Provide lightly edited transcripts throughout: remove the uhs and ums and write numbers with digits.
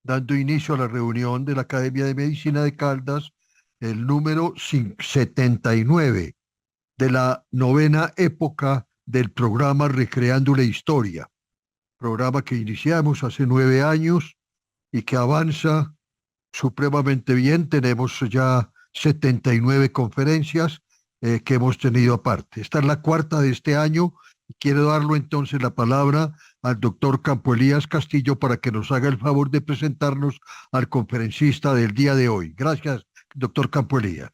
dando inicio a la reunión de la Academia de Medicina de Caldas, el número 79 de la novena época del programa Recreando la Historia, programa que iniciamos hace 9 años y que avanza supremamente bien. Tenemos ya 79 conferencias que hemos tenido aparte. Esta es la cuarta de este año y quiero darlo entonces la palabra al doctor Campo Elías Castillo para que nos haga el favor de presentarnos al conferencista del día de hoy. Gracias, doctor Campo Elías.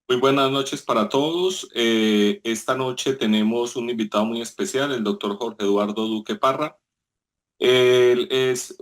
Muy buenas noches para todos. Esta noche tenemos un invitado muy especial, el doctor Jorge Eduardo Duque Parra. Él es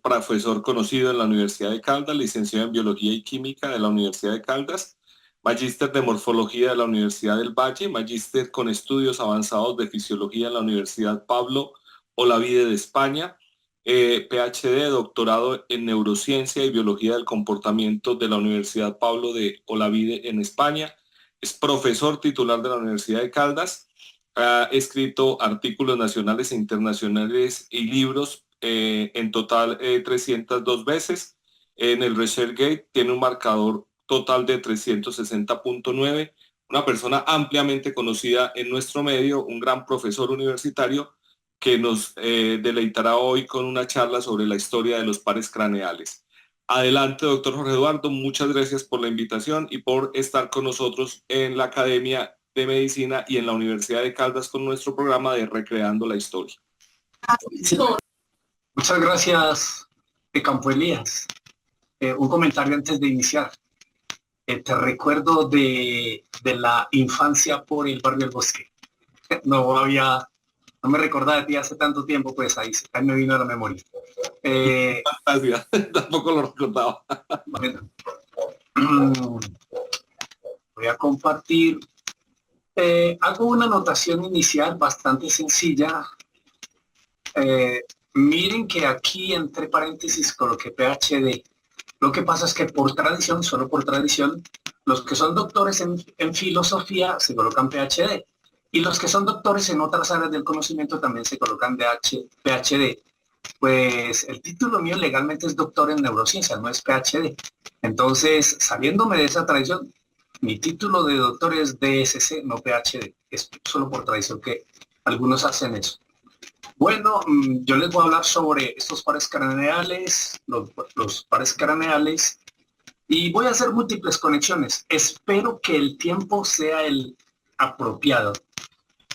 profesor conocido en la Universidad de Caldas, licenciado en Biología y Química de la Universidad de Caldas, magíster de Morfología de la Universidad del Valle, magíster con estudios avanzados de Fisiología en la Universidad Pablo Olavide de España, PhD, doctorado en Neurociencia y Biología del Comportamiento de la Universidad Pablo de Olavide en España, es profesor titular de la Universidad de Caldas. Ha escrito artículos nacionales e internacionales y libros, en total 302 veces. En el ResearchGate tiene un marcador total de 360.9. Una persona ampliamente conocida en nuestro medio, un gran profesor universitario que nos deleitará hoy con una charla sobre la historia de los pares craneales. Adelante, doctor Jorge Eduardo, muchas gracias por la invitación y por estar con nosotros en la Academia de Medicina y en la Universidad de Caldas con nuestro programa de Recreando la Historia. Sí. Muchas gracias, Campo Elías. Un comentario antes de iniciar. Te recuerdo de la infancia por el barrio del Bosque. No me recordaba de ti hace tanto tiempo, pues ahí me vino a la memoria. Gracias, tampoco lo recordaba. Bueno, voy a compartir. Hago una anotación inicial bastante sencilla. Miren que aquí entre paréntesis coloqué PhD. Lo que pasa es que por tradición, solo por tradición, los que son doctores en filosofía se colocan PhD. Y los que son doctores en otras áreas del conocimiento también se colocan PhD. Pues el título mío legalmente es doctor en neurociencia, no es PhD. Entonces, saliéndome de esa tradición, mi título de doctor es DSC, no PhD. Es solo por tradición que algunos hacen eso. Bueno, yo les voy a hablar sobre estos pares craneales, los pares craneales, y voy a hacer múltiples conexiones. Espero que el tiempo sea el apropiado.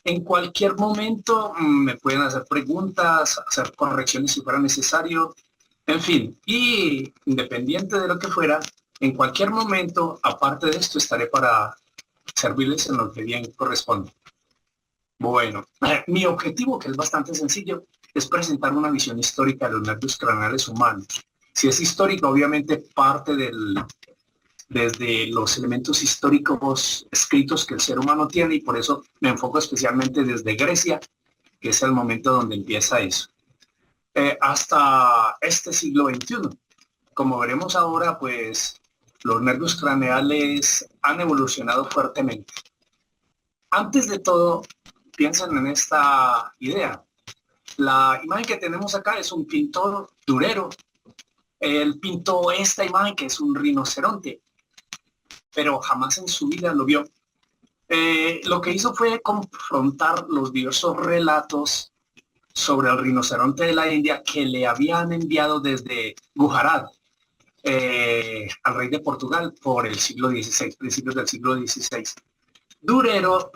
En cualquier momento me pueden hacer preguntas, hacer correcciones si fuera necesario, en fin, y independiente de lo que fuera, en cualquier momento, aparte de esto, estaré para servirles en lo que bien corresponde. Bueno, mi objetivo, que es bastante sencillo, es presentar una visión histórica de los nervios craneales humanos. Si es histórica, obviamente parte desde los elementos históricos escritos que el ser humano tiene, y por eso me enfoco especialmente desde Grecia, que es el momento donde empieza eso, hasta este siglo XXI. Como veremos ahora, pues los nervios craneales han evolucionado fuertemente. Antes de todo, piensen en esta idea. La imagen que tenemos acá es un pintor Durero. Él pintó esta imagen, que es un rinoceronte, pero jamás en su vida lo vio. Lo que hizo fue confrontar los diversos relatos sobre el rinoceronte de la India que le habían enviado desde Gujarat, al rey de Portugal, por el siglo XVI, principios del siglo XVI. Durero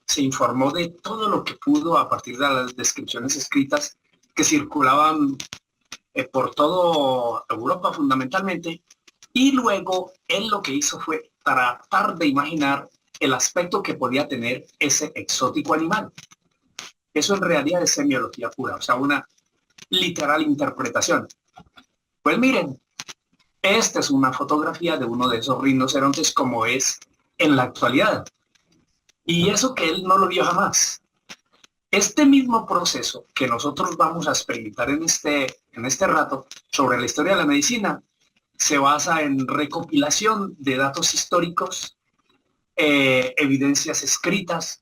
se informó de todo lo que pudo a partir de las descripciones escritas que circulaban por toda Europa fundamentalmente, y luego él lo que hizo fue tratar de imaginar el aspecto que podía tener ese exótico animal. Eso en realidad es semiología pura, o sea, una literal interpretación. Pues miren, esta es una fotografía de uno de esos rinocerontes como es en la actualidad. Y eso que él no lo vio jamás. Este mismo proceso que nosotros vamos a experimentar en este rato sobre la historia de la medicina se basa en recopilación de datos históricos, evidencias escritas,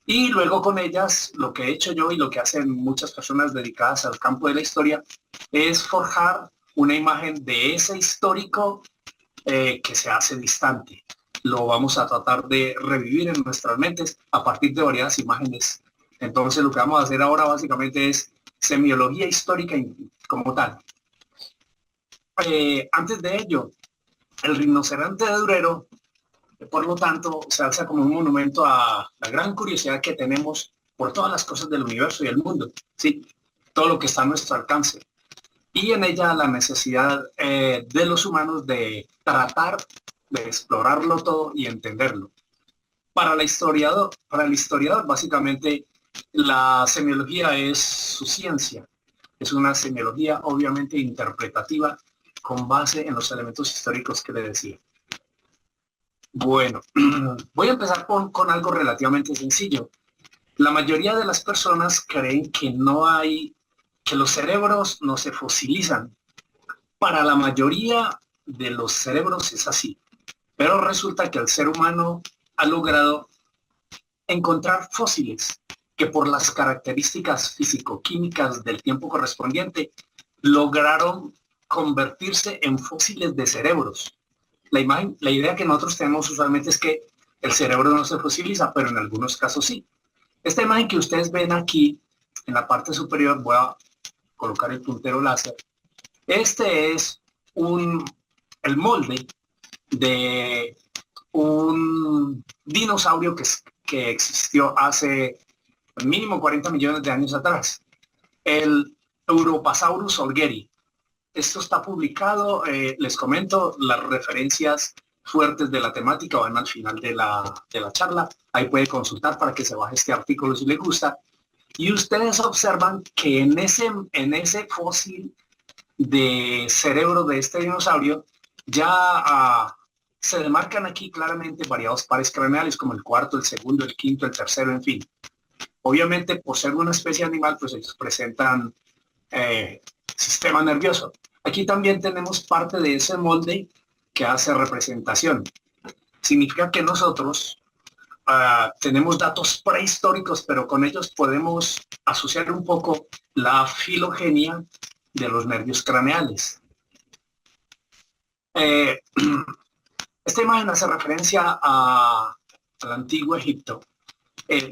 y luego con ellas lo que he hecho yo y lo que hacen muchas personas dedicadas al campo de la historia es forjar una imagen de ese histórico que se hace distante. Lo vamos a tratar de revivir en nuestras mentes a partir de varias imágenes. Entonces lo que vamos a hacer ahora básicamente es semiología histórica como tal. Antes de ello, el rinoceronte de Durero, por lo tanto, se alza como un monumento a la gran curiosidad que tenemos por todas las cosas del universo y el mundo, ¿sí? Todo lo que está a nuestro alcance. Y en ella la necesidad de los humanos de tratar de explorarlo todo y entenderlo. Para el historiador, básicamente, la semiología es su ciencia. Es una semiología obviamente interpretativa con base en los elementos históricos que le decía. Bueno, voy a empezar con algo relativamente sencillo. La mayoría de las personas creen que que los cerebros no se fosilizan. Para la mayoría de los cerebros es así, pero resulta que el ser humano ha logrado encontrar fósiles que por las características físico-químicas del tiempo correspondiente lograron convertirse en fósiles de cerebros. La idea que nosotros tenemos usualmente es que el cerebro no se fosiliza, pero en algunos casos sí. Esta imagen que ustedes ven aquí en la parte superior, voy a colocar el puntero láser. Este es el molde de un dinosaurio que existió hace mínimo 40 millones de años atrás, el Europasaurus olgeri. Esto está publicado, les comento, las referencias fuertes de la temática van al final de la charla. Ahí puede consultar para que se baje este artículo si le gusta. Y ustedes observan que en ese fósil de cerebro de este dinosaurio ya se demarcan aquí claramente variados pares craneales como el cuarto, el segundo, el quinto, el tercero, en fin. Obviamente, por ser una especie animal, pues ellos presentan sistema nervioso. Aquí también tenemos parte de ese molde que hace representación. Significa que nosotros tenemos datos prehistóricos, pero con ellos podemos asociar un poco la filogenia de los nervios craneales. Esta imagen hace referencia al antiguo Egipto.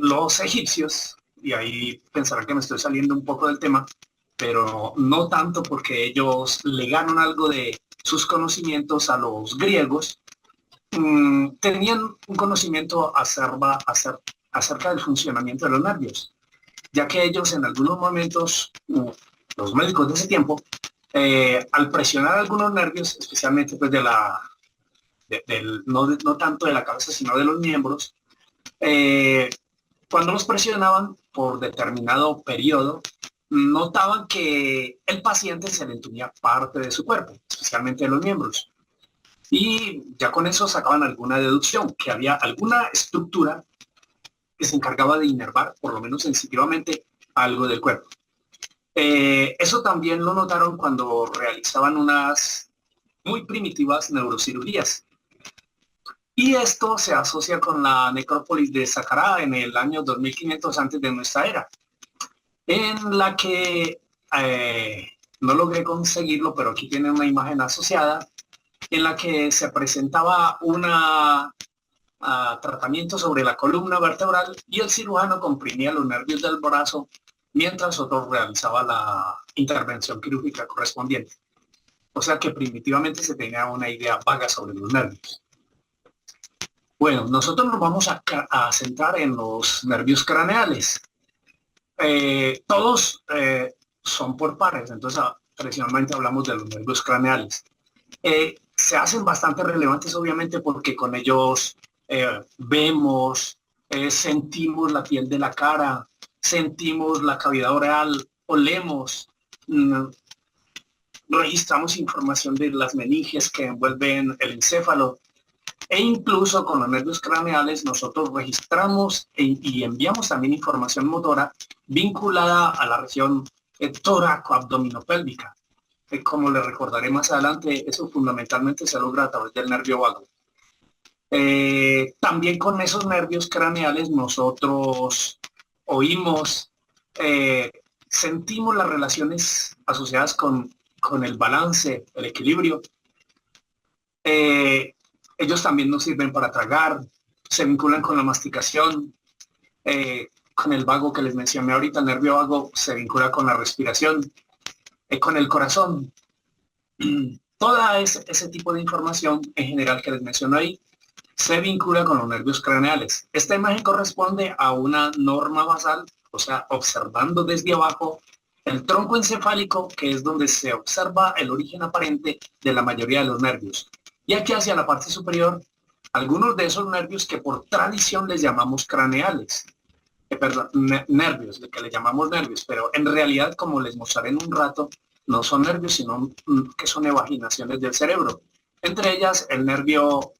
Los egipcios, y ahí pensarán que me estoy saliendo un poco del tema, pero no tanto porque ellos legaron algo de sus conocimientos a los griegos, tenían un conocimiento acerca del funcionamiento de los nervios, ya que ellos en algunos momentos, los médicos de ese tiempo, al presionar algunos nervios, especialmente pues no tanto de la cabeza, sino de los miembros, cuando los presionaban por determinado periodo, notaban que el paciente se le entumía parte de su cuerpo, especialmente de los miembros. Y ya con eso sacaban alguna deducción, que había alguna estructura que se encargaba de inervar, por lo menos sensitivamente, algo del cuerpo. Eso también lo notaron cuando realizaban unas muy primitivas neurocirugías. Y esto se asocia con la necrópolis de Saqqara en el año 2500 antes de nuestra era, en la que no logré conseguirlo, pero aquí tiene una imagen asociada, en la que se presentaba un tratamiento sobre la columna vertebral y el cirujano comprimía los nervios del brazo mientras otro realizaba la intervención quirúrgica correspondiente. O sea que primitivamente se tenía una idea vaga sobre los nervios. Bueno, nosotros nos vamos a centrar en los nervios craneales. Todos son por pares, entonces tradicionalmente hablamos de los nervios craneales. Se hacen bastante relevantes obviamente porque con ellos vemos, sentimos la piel de la cara, sentimos la cavidad oral, olemos, registramos información de las meninges que envuelven el encéfalo, e incluso con los nervios craneales nosotros registramos y enviamos también información motora vinculada a la región tóraco-abdominopélvica. Como les recordaré más adelante, eso fundamentalmente se logra a través del nervio vago. También con esos nervios craneales nosotros oímos, sentimos las relaciones asociadas con con el balance, el equilibrio. Ellos también nos sirven para tragar, se vinculan con la masticación, con el vago que les mencioné ahorita, el nervio vago se vincula con la respiración, con el corazón. Toda ese tipo de información en general que les menciono ahí se vincula con los nervios craneales. Esta imagen corresponde a una norma basal, o sea, observando desde abajo el tronco encefálico, que es donde se observa el origen aparente de la mayoría de los nervios. Y aquí hacia la parte superior, algunos de esos nervios que por tradición les llamamos craneales. Perdón, nervios, de que le llamamos nervios, pero en realidad, como les mostraré en un rato, no son nervios, sino que son evaginaciones del cerebro. Entre ellas, el nervio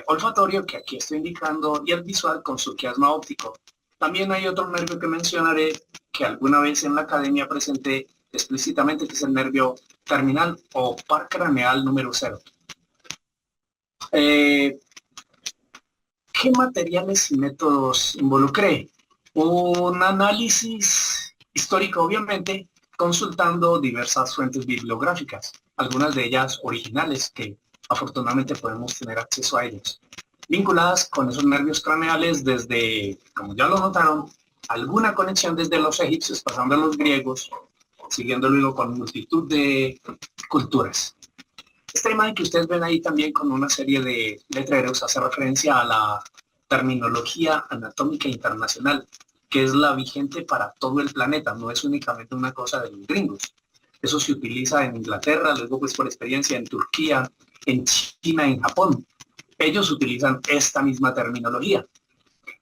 olfatorio, que aquí estoy indicando, y el visual con su quiasma óptico. También hay otro nervio que mencionaré, que alguna vez en la academia presenté explícitamente, que es el nervio terminal o par craneal número 0. ¿Qué materiales y métodos involucré? Un análisis histórico, obviamente, consultando diversas fuentes bibliográficas, algunas de ellas originales, que afortunadamente podemos tener acceso a ellas, vinculadas con esos nervios craneales desde, como ya lo notaron, alguna conexión desde los egipcios, pasando a los griegos, siguiendo luego con multitud de culturas. Esta imagen que ustedes ven ahí también con una serie de letreros hace referencia a la terminología anatómica internacional, que es la vigente para todo el planeta, no es únicamente una cosa de los gringos. Eso se utiliza en Inglaterra, luego pues por experiencia en Turquía, en China, en Japón. Ellos utilizan esta misma terminología.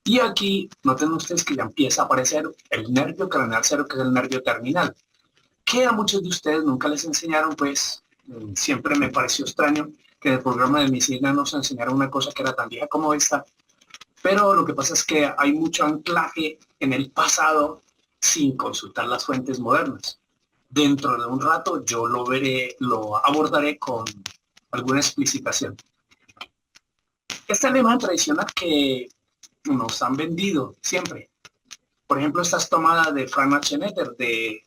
Y aquí noten ustedes que ya empieza a aparecer el nervio craneal 0, que es el nervio terminal, que a muchos de ustedes nunca les enseñaron, pues siempre me pareció extraño que en el programa de medicina nos enseñaron una cosa que era tan vieja como esta, pero lo que pasa es que hay mucho anclaje en el pasado sin consultar las fuentes modernas. Dentro de un rato yo lo abordaré con alguna explicitación. Esta es la imagen tradicional que nos han vendido siempre. Por ejemplo, esta es tomada de Frank H. Netter, de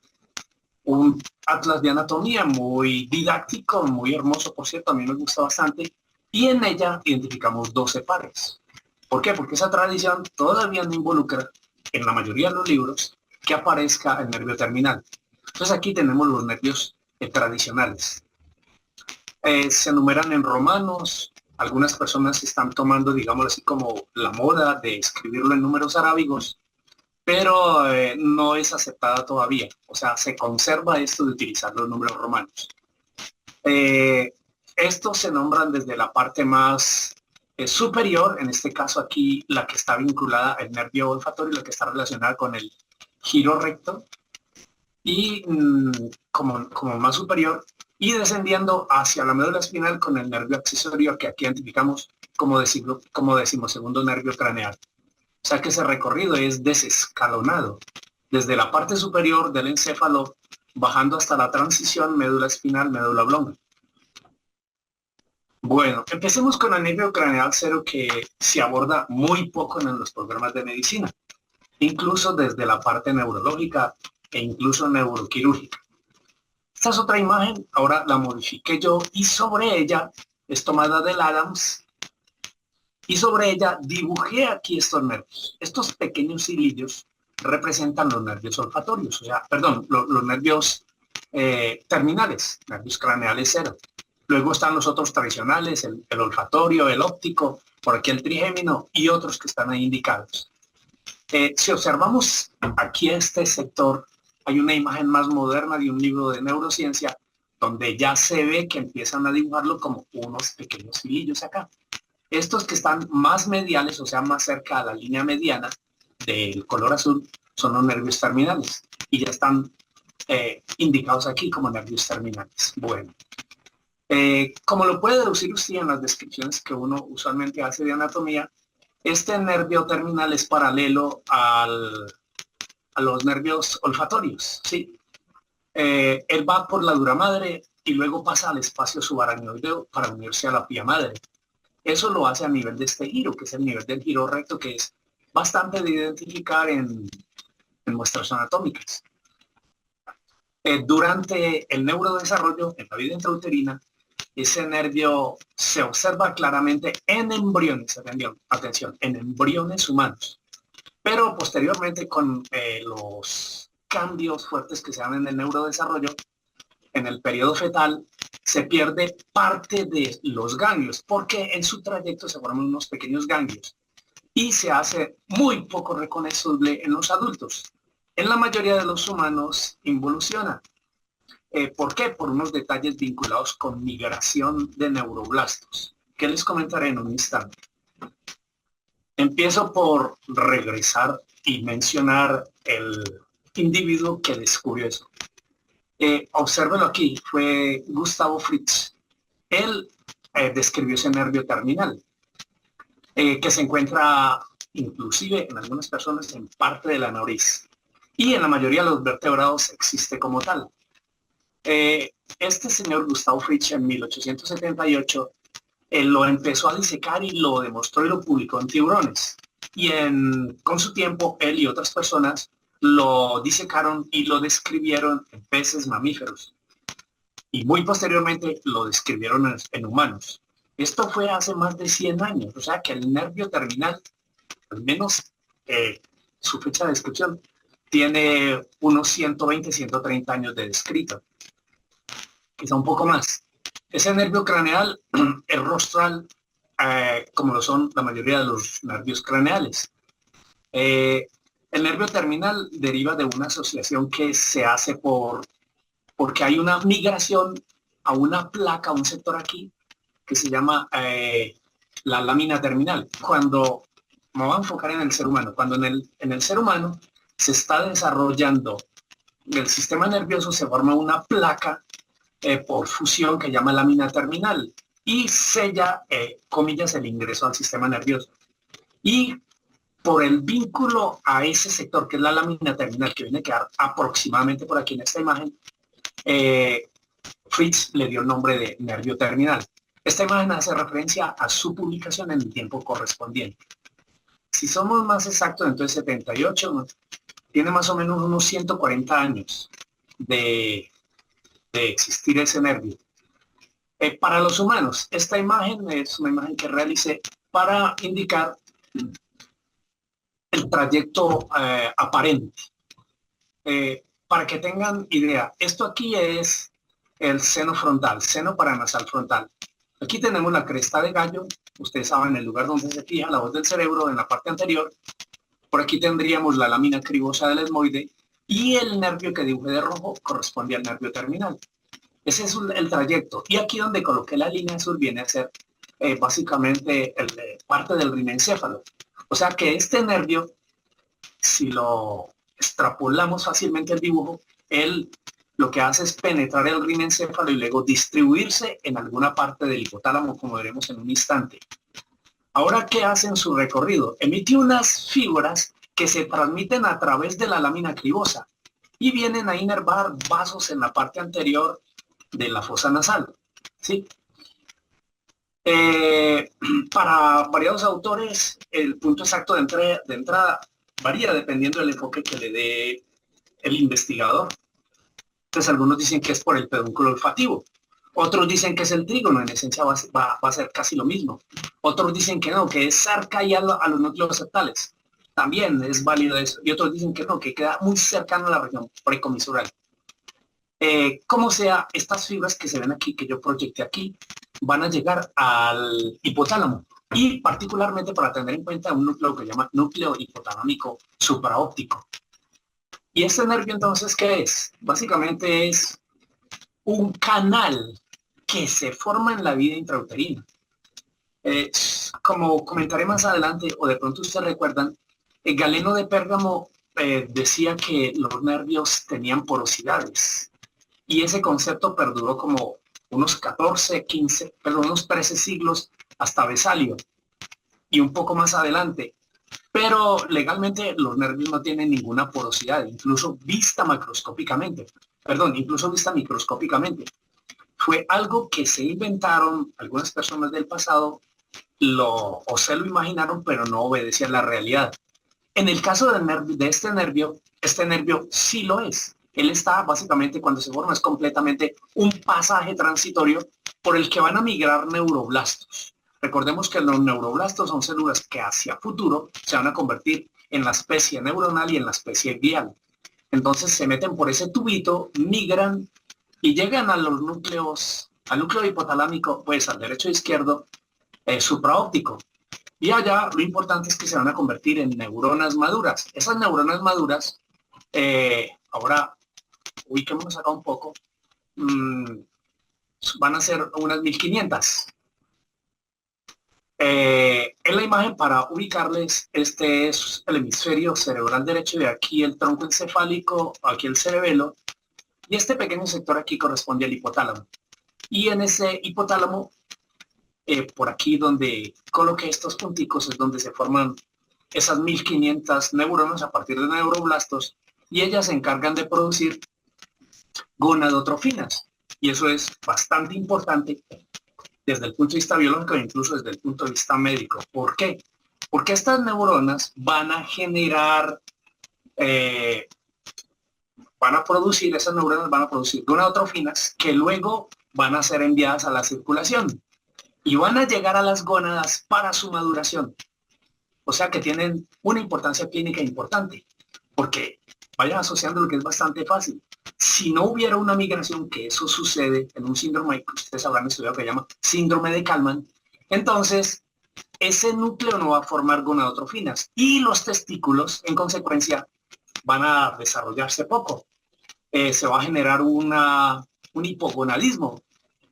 un atlas de anatomía muy didáctico, muy hermoso, por cierto, a mí me gusta bastante, y en ella identificamos 12 pares. ¿Por qué? Porque esa tradición todavía no involucra, en la mayoría de los libros, que aparezca el nervio terminal. Entonces aquí tenemos los nervios tradicionales. Se enumeran en romanos, algunas personas están tomando, digamos así, como la moda de escribirlo en números arábigos, pero no es aceptada todavía. O sea, se conserva esto de utilizar los números romanos. Estos se nombran desde la parte más superior, en este caso aquí la que está vinculada al nervio olfatorio, la que está relacionada con el giro recto, y como más superior, y descendiendo hacia la médula espinal con el nervio accesorio, que aquí identificamos como decimosegundo nervio craneal. O sea que ese recorrido es desescalonado, desde la parte superior del encéfalo, bajando hasta la transición médula espinal, médula oblonga. Bueno, empecemos con el nervio craneal 0, que se aborda muy poco en los programas de medicina, incluso desde la parte neurológica e incluso neuroquirúrgica. Esta es otra imagen, ahora la modifiqué yo, y sobre ella es tomada del Adams, y sobre ella dibujé aquí estos nervios. Estos pequeños hilillos representan los nervios olfatorios, o sea, perdón, los nervios terminales, nervios craneales 0. Luego están los otros tradicionales, el olfatorio, el óptico, por aquí el trigémino y otros que están ahí indicados. Si observamos aquí este sector, hay una imagen más moderna de un libro de neurociencia donde ya se ve que empiezan a dibujarlo como unos pequeños hilillos acá. Estos que están más mediales, o sea, más cerca a la línea mediana del color azul, son los nervios terminales y ya están indicados aquí como nervios terminales. Bueno, como lo puede deducir usted en las descripciones que uno usualmente hace de anatomía, este nervio terminal es paralelo a los nervios olfatorios, ¿sí? Él va por la dura madre y luego pasa al espacio subaracnoideo para unirse a la pía madre. Eso lo hace a nivel de este giro, que es el nivel del giro recto, que es bastante de identificar en muestras anatómicas. Durante el neurodesarrollo, en la vida intrauterina, ese nervio se observa claramente en embriones, atención, en embriones humanos. Pero posteriormente, con los cambios fuertes que se dan en el neurodesarrollo, en el periodo fetal, se pierde parte de los ganglios, porque en su trayecto se forman unos pequeños ganglios y se hace muy poco reconocible en los adultos. En la mayoría de los humanos involuciona. ¿Por qué? Por unos detalles vinculados con migración de neuroblastos, que les comentaré en un instante. Empiezo por regresar y mencionar el individuo que descubrió eso. Obsérvelo aquí, fue Gustavo Fritz. Él describió ese nervio terminal, que se encuentra inclusive en algunas personas en parte de la nariz. Y en la mayoría de los vertebrados existe como tal. Este señor Gustavo Fritz en 1878 lo empezó a disecar y lo demostró y lo publicó en tiburones. Y con su tiempo, él y otras personas lo disecaron y lo describieron en peces mamíferos. Y muy posteriormente lo describieron en humanos. Esto fue hace más de 100 años, o sea que el nervio terminal, al menos su fecha de descripción, tiene unos 120, 130 años de descrito. Quizá un poco más. Ese nervio craneal es rostral, como lo son la mayoría de los nervios craneales. El nervio terminal deriva de una asociación que se hace porque hay una migración a una placa, a un sector aquí, que se llama la lámina terminal. Cuando, me voy a enfocar en el ser humano, cuando en el ser humano se está desarrollando el sistema nervioso, se forma una placa por fusión que llama lámina terminal y sella, comillas, el ingreso al sistema nervioso. Y por el vínculo a ese sector, que es la lámina terminal, que viene a quedar aproximadamente por aquí en esta imagen, Fritz le dio el nombre de nervio terminal. Esta imagen hace referencia a su publicación en el tiempo correspondiente. Si somos más exactos, entonces 78 tiene más o menos unos 140 años de existir ese nervio. Para los humanos, esta imagen es una imagen que realicé para indicar el trayecto aparente. Para que tengan idea, esto aquí es el seno frontal, seno paranasal frontal. Aquí tenemos la cresta de gallo, ustedes saben el lugar donde se fija la voz del cerebro en la parte anterior. Por aquí tendríamos la lámina cribosa del esmoide y el nervio que dibujé de rojo corresponde al nervio terminal. Ese es el trayecto. Y aquí donde coloqué la línea azul viene a ser básicamente parte del rimencéfalo. O sea que este nervio, si lo extrapolamos fácilmente el dibujo, él lo que hace es penetrar el rimencéfalo y luego distribuirse en alguna parte del hipotálamo, como veremos en un instante. Ahora, ¿qué hace en su recorrido? Emite unas fibras que se transmiten a través de la lámina cribosa y vienen a inervar vasos en la parte anterior de la fosa nasal, ¿sí? Para variados autores, el punto exacto de entrada varía dependiendo del enfoque que le dé el investigador. Entonces, algunos dicen que es por el pedúnculo olfativo. Otros dicen que es el trígono, en esencia va a ser casi lo mismo. Otros dicen que no, que es cerca y a los núcleos septales. También es válido eso. Y otros dicen que no, que queda muy cercano a la región precomisural. Como sea, estas fibras que se ven aquí, que yo proyecté aquí, van a llegar al hipotálamo. Y particularmente para tener en cuenta un núcleo que se llama núcleo hipotalámico supraóptico. ¿Y este nervio entonces qué es? Básicamente es un canal que se forma en la vida intrauterina. Como comentaré más adelante, o de pronto ustedes recuerdan, Galeno de Pérgamo decía que los nervios tenían porosidades. Y ese concepto perduró como unos 13 siglos hasta Vesalio y un poco más adelante. Pero legalmente los nervios no tienen ninguna porosidad, incluso vista microscópicamente. Fue algo que se inventaron algunas personas del pasado, o se lo imaginaron, pero no obedecía a la realidad. En el caso de este nervio sí lo es. Él está básicamente, cuando se forma, es completamente un pasaje transitorio por el que van a migrar neuroblastos. Recordemos que los neuroblastos son células que hacia futuro se van a convertir en la especie neuronal y en la especie glial. Entonces se meten por ese tubito, migran y llegan a los núcleos, al núcleo hipotalámico, pues al derecho e izquierdo, supraóptico. Y allá lo importante es que se van a convertir en neuronas maduras. Esas neuronas maduras, ahora ubiquémonos acá un poco, van a ser unas 1500. En la imagen, para ubicarles, este es el hemisferio cerebral derecho, de aquí el tronco encefálico, aquí el cerebelo, y este pequeño sector aquí corresponde al hipotálamo. Y en ese hipotálamo, por aquí donde coloqué estos punticos, es donde se forman esas 1500 neuronas a partir de neuroblastos, y ellas se encargan de producir gonadotrofinas. Y eso es bastante importante desde el punto de vista biológico e incluso desde el punto de vista médico. ¿Por qué? Porque estas neuronas van a generar, esas neuronas van a producir gonadotrofinas que luego van a ser enviadas a la circulación y van a llegar a las gónadas para su maduración. O sea que tienen una importancia clínica importante, porque vayan asociando lo que es bastante fácil. Si no hubiera una migración, que eso sucede en un síndrome que ustedes habrán estudiado, que se llama síndrome de Kalman, entonces ese núcleo no va a formar gonadotrofinas y los testículos, en consecuencia, van a desarrollarse poco. Se va a generar un hipogonadismo.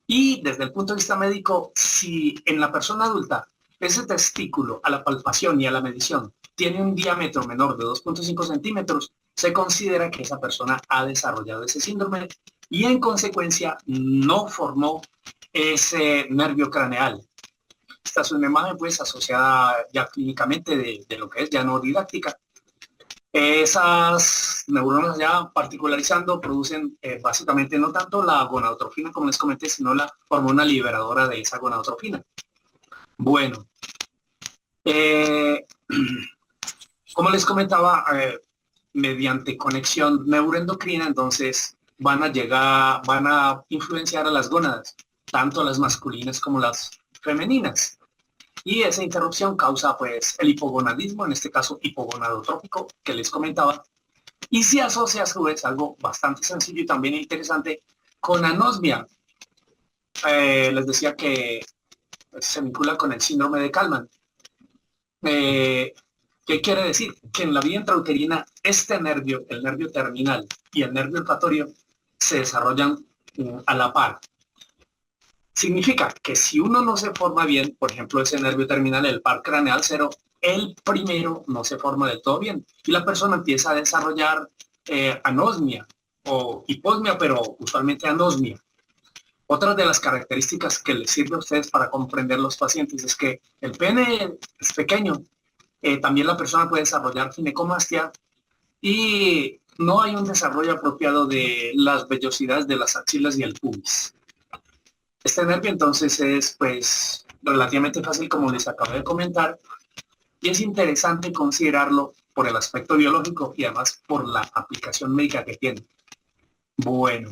Y desde el punto de vista médico, si en la persona adulta ese testículo a la palpación y a la medición tiene un diámetro menor de 2.5 centímetros, se considera que esa persona ha desarrollado ese síndrome y en consecuencia no formó ese nervio craneal. Esta es una imagen pues asociada ya clínicamente de lo que es ya no didáctica. Esas neuronas ya particularizando producen básicamente no tanto la gonadotrofina como les comenté, sino la hormona liberadora de esa gonadotrofina. Bueno, como les comentaba, mediante conexión neuroendocrina, entonces van a influenciar a las gónadas, tanto las masculinas como las femeninas. Y esa interrupción causa pues el hipogonadismo, en este caso hipogonadotrópico que les comentaba, y se asocia a su vez algo bastante sencillo y también interesante con anosmia. Les decía que se vincula con el síndrome de Kalman. ¿Qué quiere decir? Que en la vía intrauterina este nervio, el nervio terminal y el nervio olfatorio se desarrollan a la par. Significa que si uno no se forma bien, por ejemplo, ese nervio terminal, el par craneal cero, el primero no se forma del todo bien y la persona empieza a desarrollar anosmia o hiposmia, pero usualmente anosmia. Otra de las características que les sirve a ustedes para comprender los pacientes es que el pene es pequeño, también la persona puede desarrollar ginecomastia y no hay un desarrollo apropiado de las vellosidades de las axilas y el pubis. Este nervio entonces es pues relativamente fácil, como les acabo de comentar, y es interesante considerarlo por el aspecto biológico y además por la aplicación médica que tiene. Bueno,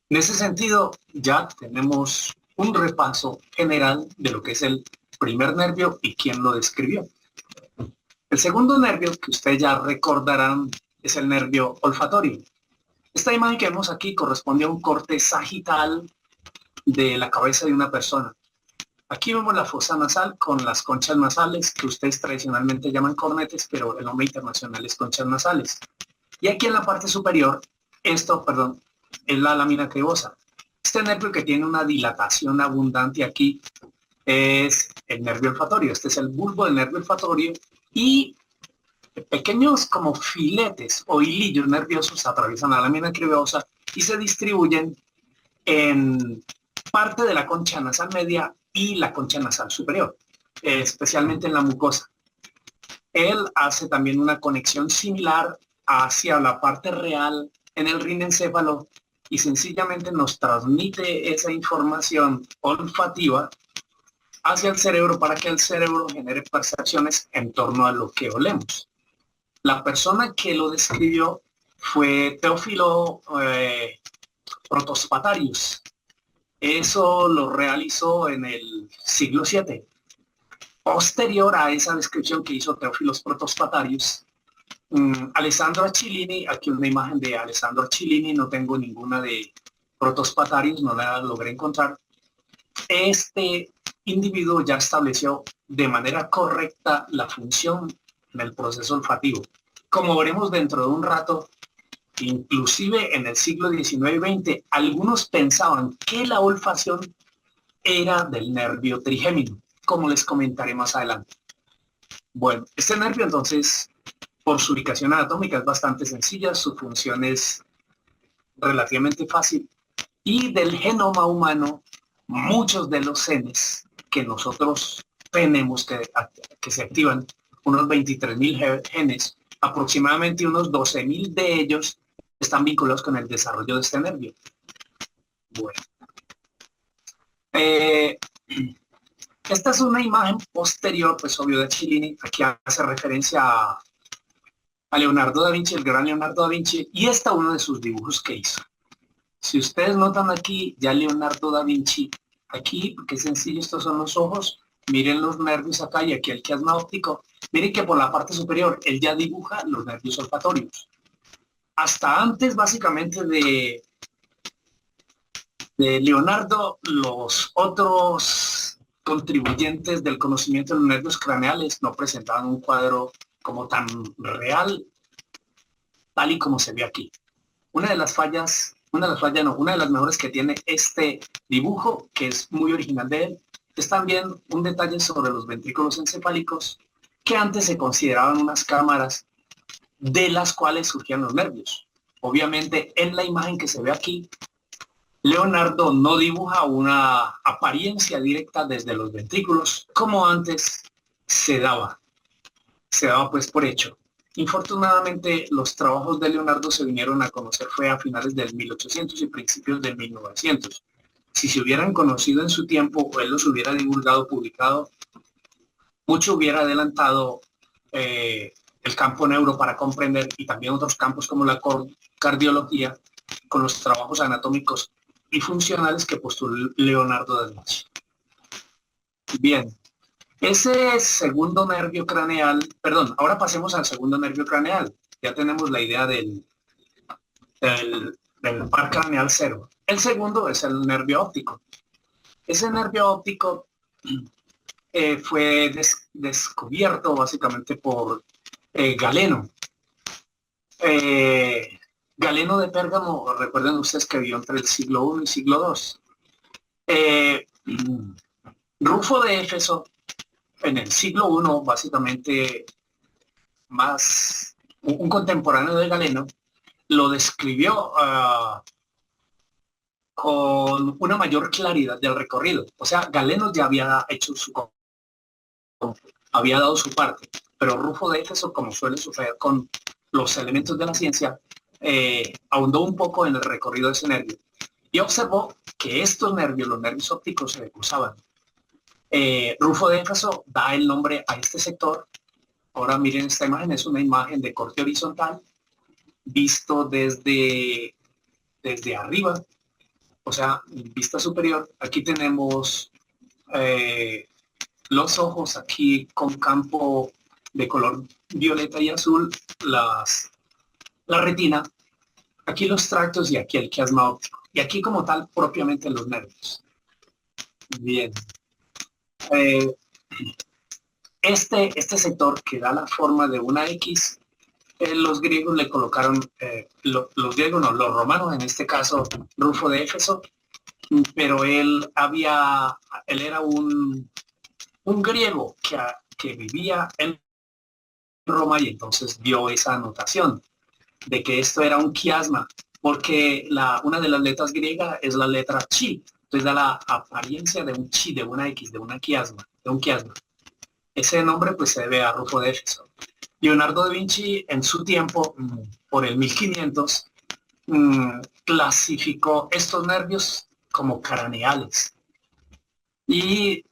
en ese sentido ya tenemos un repaso general de lo que es el primer nervio y quién lo describió. El segundo nervio, que ustedes ya recordarán, es el nervio olfatorio. Esta imagen que vemos aquí corresponde a un corte sagital de la cabeza de una persona. Aquí vemos la fosa nasal con las conchas nasales, que ustedes tradicionalmente llaman cornetes, pero el nombre internacional es conchas nasales. Y aquí en la parte superior, es la lámina cribosa. Este nervio que tiene una dilatación abundante aquí es el nervio olfatorio. Este es el bulbo del nervio olfatorio y pequeños como filetes o hilillos nerviosos atraviesan la lámina cribosa y se distribuyen en parte de la concha nasal media y la concha nasal superior, especialmente en la mucosa. Él hace también una conexión similar hacia la parte real en el rinencéfalo y sencillamente nos transmite esa información olfativa hacia el cerebro para que el cerebro genere percepciones en torno a lo que olemos. La persona que lo describió fue Teófilo Protospatarius. Eso lo realizó en el siglo VII. Posterior a esa descripción que hizo Teófilos Protospatarius, Alessandro Achillini, aquí una imagen de Alessandro Achillini, no tengo ninguna de Protospatarius, no la logré encontrar. Este individuo ya estableció de manera correcta la función del proceso olfativo. Como veremos dentro de un rato, inclusive en el siglo XIX y XX, algunos pensaban que la olfacción era del nervio trigémino, como les comentaré más adelante. Bueno, este nervio entonces, por su ubicación anatómica es bastante sencilla, su función es relativamente fácil, y del genoma humano, muchos de los genes que nosotros tenemos que se activan, unos 23.000 genes, aproximadamente unos 12.000 de ellos están vinculados con el desarrollo de este nervio. Bueno. Esta es una imagen posterior, pues obvio, de Achillini. Aquí hace referencia a Leonardo da Vinci, el gran Leonardo da Vinci, y está uno de sus dibujos que hizo. Si ustedes notan aquí, ya Leonardo da Vinci, aquí, porque es sencillo, estos son los ojos, miren los nervios acá y aquí el quiasma óptico. Miren que por la parte superior, él ya dibuja los nervios olfatorios. Hasta antes, básicamente, de Leonardo, los otros contribuyentes del conocimiento de los nervios craneales no presentaban un cuadro como tan real, tal y como se ve aquí. Una de las mejores que tiene este dibujo, que es muy original de él, es también un detalle sobre los ventrículos encefálicos, que antes se consideraban unas cámaras de las cuales surgían los nervios. Obviamente, en la imagen que se ve aquí, Leonardo no dibuja una apariencia directa desde los ventrículos, como antes se daba pues por hecho. Infortunadamente, los trabajos de Leonardo se vinieron a conocer fue a finales del 1800 y principios del 1900. Si se hubieran conocido en su tiempo o él los hubiera divulgado, publicado, mucho hubiera adelantado el campo neuro para comprender, y también otros campos como la cardiología, con los trabajos anatómicos y funcionales que postuló Leonardo da Vinci. Bien, ese segundo nervio craneal, perdón, ahora pasemos al segundo nervio craneal. Ya tenemos la idea del par craneal cero. El segundo es el nervio óptico. Ese nervio óptico fue descubierto básicamente por Galeno. Galeno de Pérgamo, recuerden ustedes que vivió entre el siglo I y siglo II. Rufo de Éfeso, en el siglo I, básicamente más un contemporáneo de Galeno, lo describió con una mayor claridad del recorrido. O sea, Galeno ya había hecho había dado su parte, pero Rufo de Éfeso, como suele suceder con los elementos de la ciencia, ahondó un poco en el recorrido de ese nervio y observó que estos nervios, los nervios ópticos, se cruzaban. Rufo de Éfeso da el nombre a este sector. Ahora miren esta imagen, es una imagen de corte horizontal visto desde arriba, o sea, vista superior. Aquí tenemos los ojos, aquí con campo de color violeta y azul, la retina, aquí los tractos y aquí el quiasma óptico. Y aquí como tal propiamente los nervios. Bien. Este sector que da la forma de una X, los griegos le colocaron, los romanos en este caso, Rufo de Éfeso, pero él era un griego que vivía en Roma y entonces vio esa anotación de que esto era un quiasma, porque una de las letras griegas es la letra chi, entonces da la apariencia de un chi, de una X, de un quiasma. Ese nombre pues se debe a Rufo de Éfeso. Leonardo da Vinci en su tiempo, por el 1500, clasificó estos nervios como craneales. Y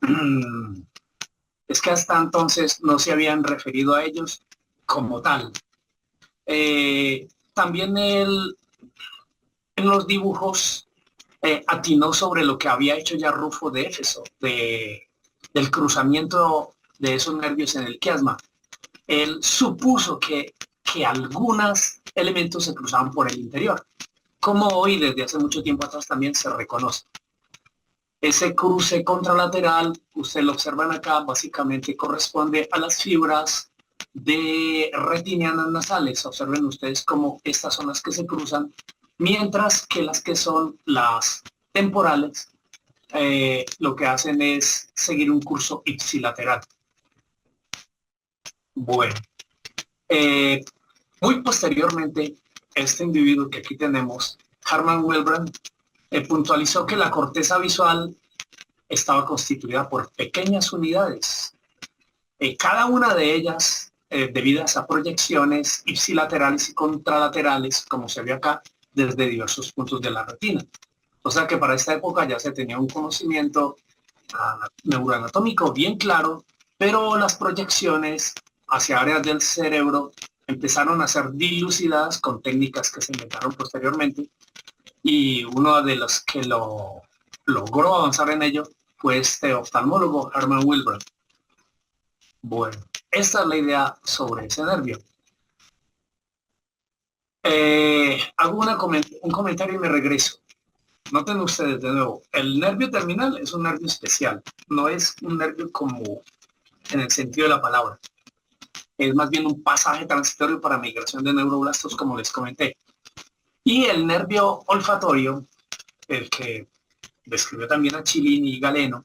es que hasta entonces no se habían referido a ellos como tal. también él, en los dibujos, atinó sobre lo que había hecho ya Rufo de Éfeso, del cruzamiento de esos nervios en el quiasma. Él supuso que algunos elementos se cruzaban por el interior, como hoy desde hace mucho tiempo atrás también se reconoce. Ese cruce contralateral, ustedes lo observan acá, básicamente corresponde a las fibras de retinianas nasales. Observen ustedes cómo estas son las que se cruzan, mientras que las que son las temporales lo que hacen es seguir un curso ipsilateral. Bueno, muy posteriormente, este individuo que aquí tenemos, Hermann Willebrand, puntualizó que la corteza visual estaba constituida por pequeñas unidades, cada una de ellas debidas a proyecciones ipsilaterales y contralaterales, como se ve acá, desde diversos puntos de la retina. O sea que para esta época ya se tenía un conocimiento neuroanatómico bien claro, pero las proyecciones hacia áreas del cerebro empezaron a ser dilucidadas con técnicas que se inventaron posteriormente, y uno de los que lo logró avanzar en ello fue este oftalmólogo Hermann Willebrand. Bueno, esta es la idea sobre ese nervio. Hago un comentario y me regreso. Noten ustedes de nuevo, el nervio terminal es un nervio especial, no es un nervio como en el sentido de la palabra. Es más bien un pasaje transitorio para migración de neuroblastos, como les comenté. Y el nervio olfatorio, el que describió también a Cellini y Galeno,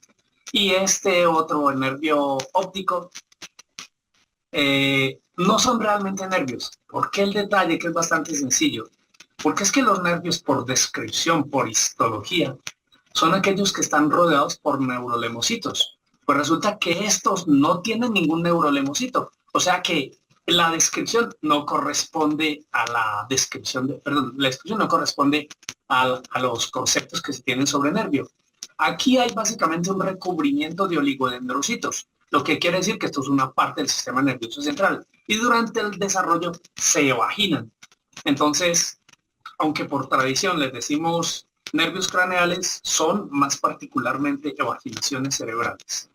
y este otro, el nervio óptico, no son realmente nervios. ¿Por qué el detalle? Que es bastante sencillo. Porque es que los nervios, por descripción, por histología, son aquellos que están rodeados por neurolemocitos. Pues resulta que estos no tienen ningún neurolemocito. O sea que la descripción no corresponde a la descripción, la descripción no corresponde a los conceptos que se tienen sobre nervio. Aquí hay básicamente un recubrimiento de oligodendrocitos, lo que quiere decir que esto es una parte del sistema nervioso central. Y durante el desarrollo se evaginan. Entonces, aunque por tradición les decimos nervios craneales, son más particularmente evaginaciones cerebrales.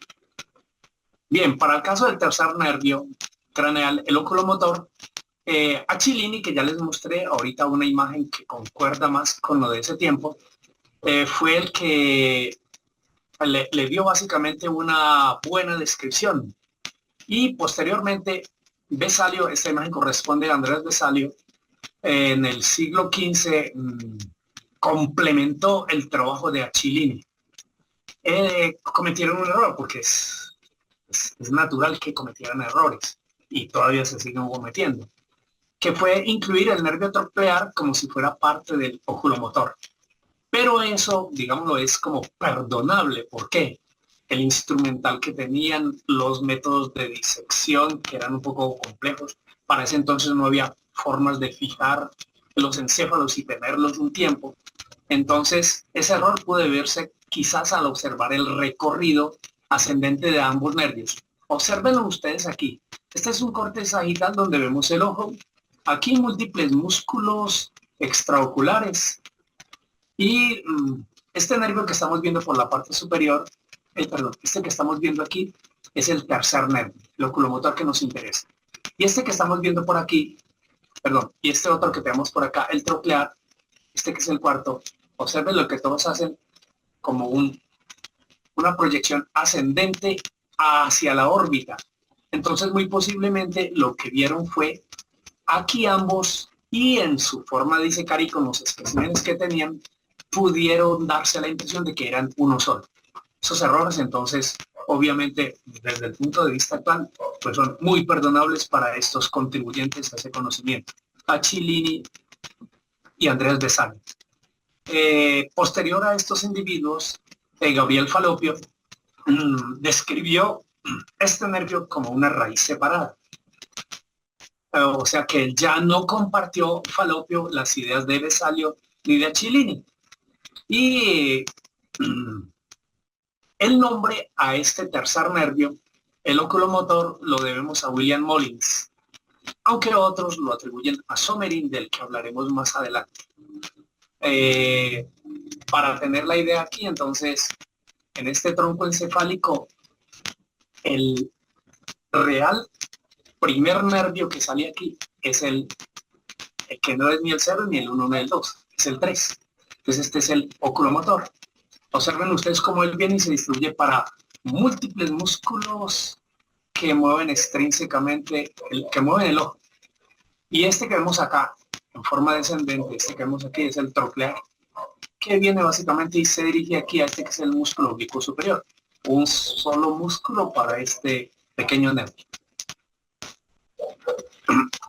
Bien, para el caso del tercer nervio craneal, el oculomotor, a Cellini, que ya les mostré ahorita una imagen que concuerda más con lo de ese tiempo, fue el que le dio básicamente una buena descripción. Y posteriormente, Vesalio, esta imagen corresponde a Andrés Vesalio, en el siglo XV complementó el trabajo de Cellini. Cometieron un error, porque es natural que cometieran errores, y todavía se siguen cometiendo, que fue incluir el nervio troclear como si fuera parte del oculomotor. Pero eso, digámoslo, es como perdonable. ¿Por qué? El instrumental que tenían, los métodos de disección, que eran un poco complejos. Para ese entonces no había formas de fijar los encéfalos y tenerlos un tiempo. Entonces, ese error puede verse quizás al observar el recorrido ascendente de ambos nervios. Obsérvenlo ustedes aquí. Este es un corte sagital donde vemos el ojo. Aquí múltiples músculos extraoculares. Y este nervio que estamos viendo por la parte superior, este que estamos viendo aquí, es el tercer nervio, el oculomotor que nos interesa. Y este que estamos viendo por aquí, y este otro que tenemos por acá, el troclear, este que es el cuarto, observen lo que todos hacen como una proyección ascendente hacia la órbita. Entonces, muy posiblemente lo que vieron fue aquí ambos, y en su forma de disecar y con los especímenes que tenían, pudieron darse la impresión de que eran uno solo. Esos errores, entonces, obviamente, desde el punto de vista actual, pues son muy perdonables para estos contribuyentes a ese conocimiento, a Cellini y Andrés Vesalio. Posterior a estos individuos, Gabriel Falopio describió este nervio como una raíz separada. O sea que él ya no compartió, Falopio, las ideas de Vesalio ni de Cellini. Y el nombre a este tercer nervio, el oculomotor, lo debemos a William Mullins. aunque otros lo atribuyen a Somerin, del que hablaremos más adelante. Para tener la idea aquí, entonces, en este tronco encefálico, el real primer nervio que sale aquí es el que no es ni el 0, ni el 1, ni el 2, es el 3. Entonces este es el oculomotor. Observen ustedes cómo él viene y se distribuye para múltiples músculos que mueven extrínsecamente, que mueven el ojo. Y este que vemos acá, en forma descendente, este que vemos aquí es el troclear, que viene básicamente y se dirige aquí a este que es el músculo oblicuo superior. Un solo músculo para este pequeño nervio.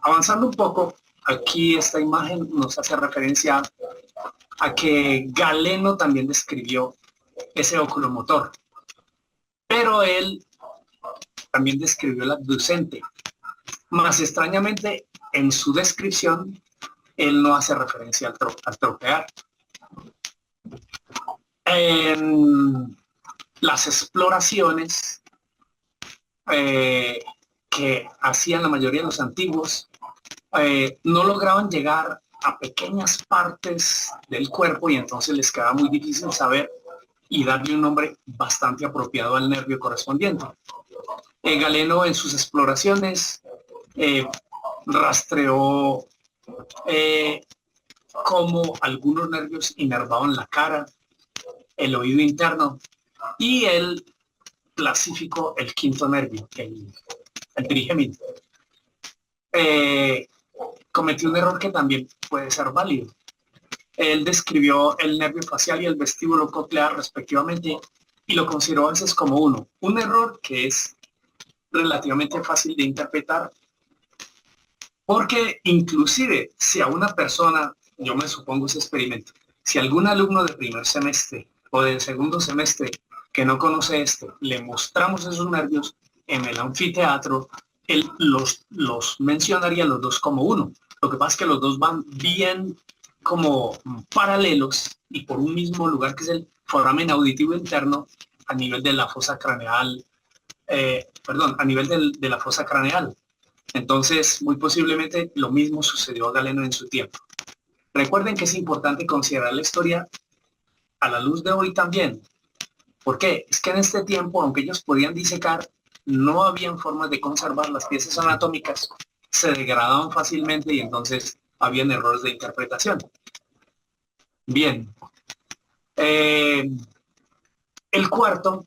Avanzando un poco, aquí esta imagen nos hace referencia a que Galeno también describió ese oculomotor, pero él también describió el abducente. Más extrañamente, en su descripción, él no hace referencia al troquear. En las exploraciones que hacían la mayoría de los antiguos, no lograban llegar a pequeñas partes del cuerpo y entonces les quedaba muy difícil saber y darle un nombre bastante apropiado al nervio correspondiente. Galeno en sus exploraciones rastreó cómo algunos nervios inervaban la cara, el oído interno, y él clasificó el quinto nervio, el trigémino. Cometió un error que también puede ser válido. Él describió el nervio facial y el vestíbulo coclear respectivamente y lo consideró a veces como uno. Un error que es relativamente fácil de interpretar porque inclusive si a una persona, yo me supongo ese experimento, si algún alumno de primer semestre o de segundo semestre que no conoce le mostramos esos nervios en el anfiteatro, él los mencionaría los dos como uno. Lo que pasa es que los dos van bien como paralelos y por un mismo lugar que es el foramen auditivo interno a nivel de la fosa craneal, a nivel de la fosa craneal. Entonces, muy posiblemente lo mismo sucedió a Galeno en su tiempo. Recuerden que es importante considerar la historia a la luz de hoy también. ¿Por qué? Es que en este tiempo, aunque ellos podían disecar, no habían formas de conservar las piezas anatómicas, se degradaban fácilmente y entonces habían errores de interpretación. Bien. El cuarto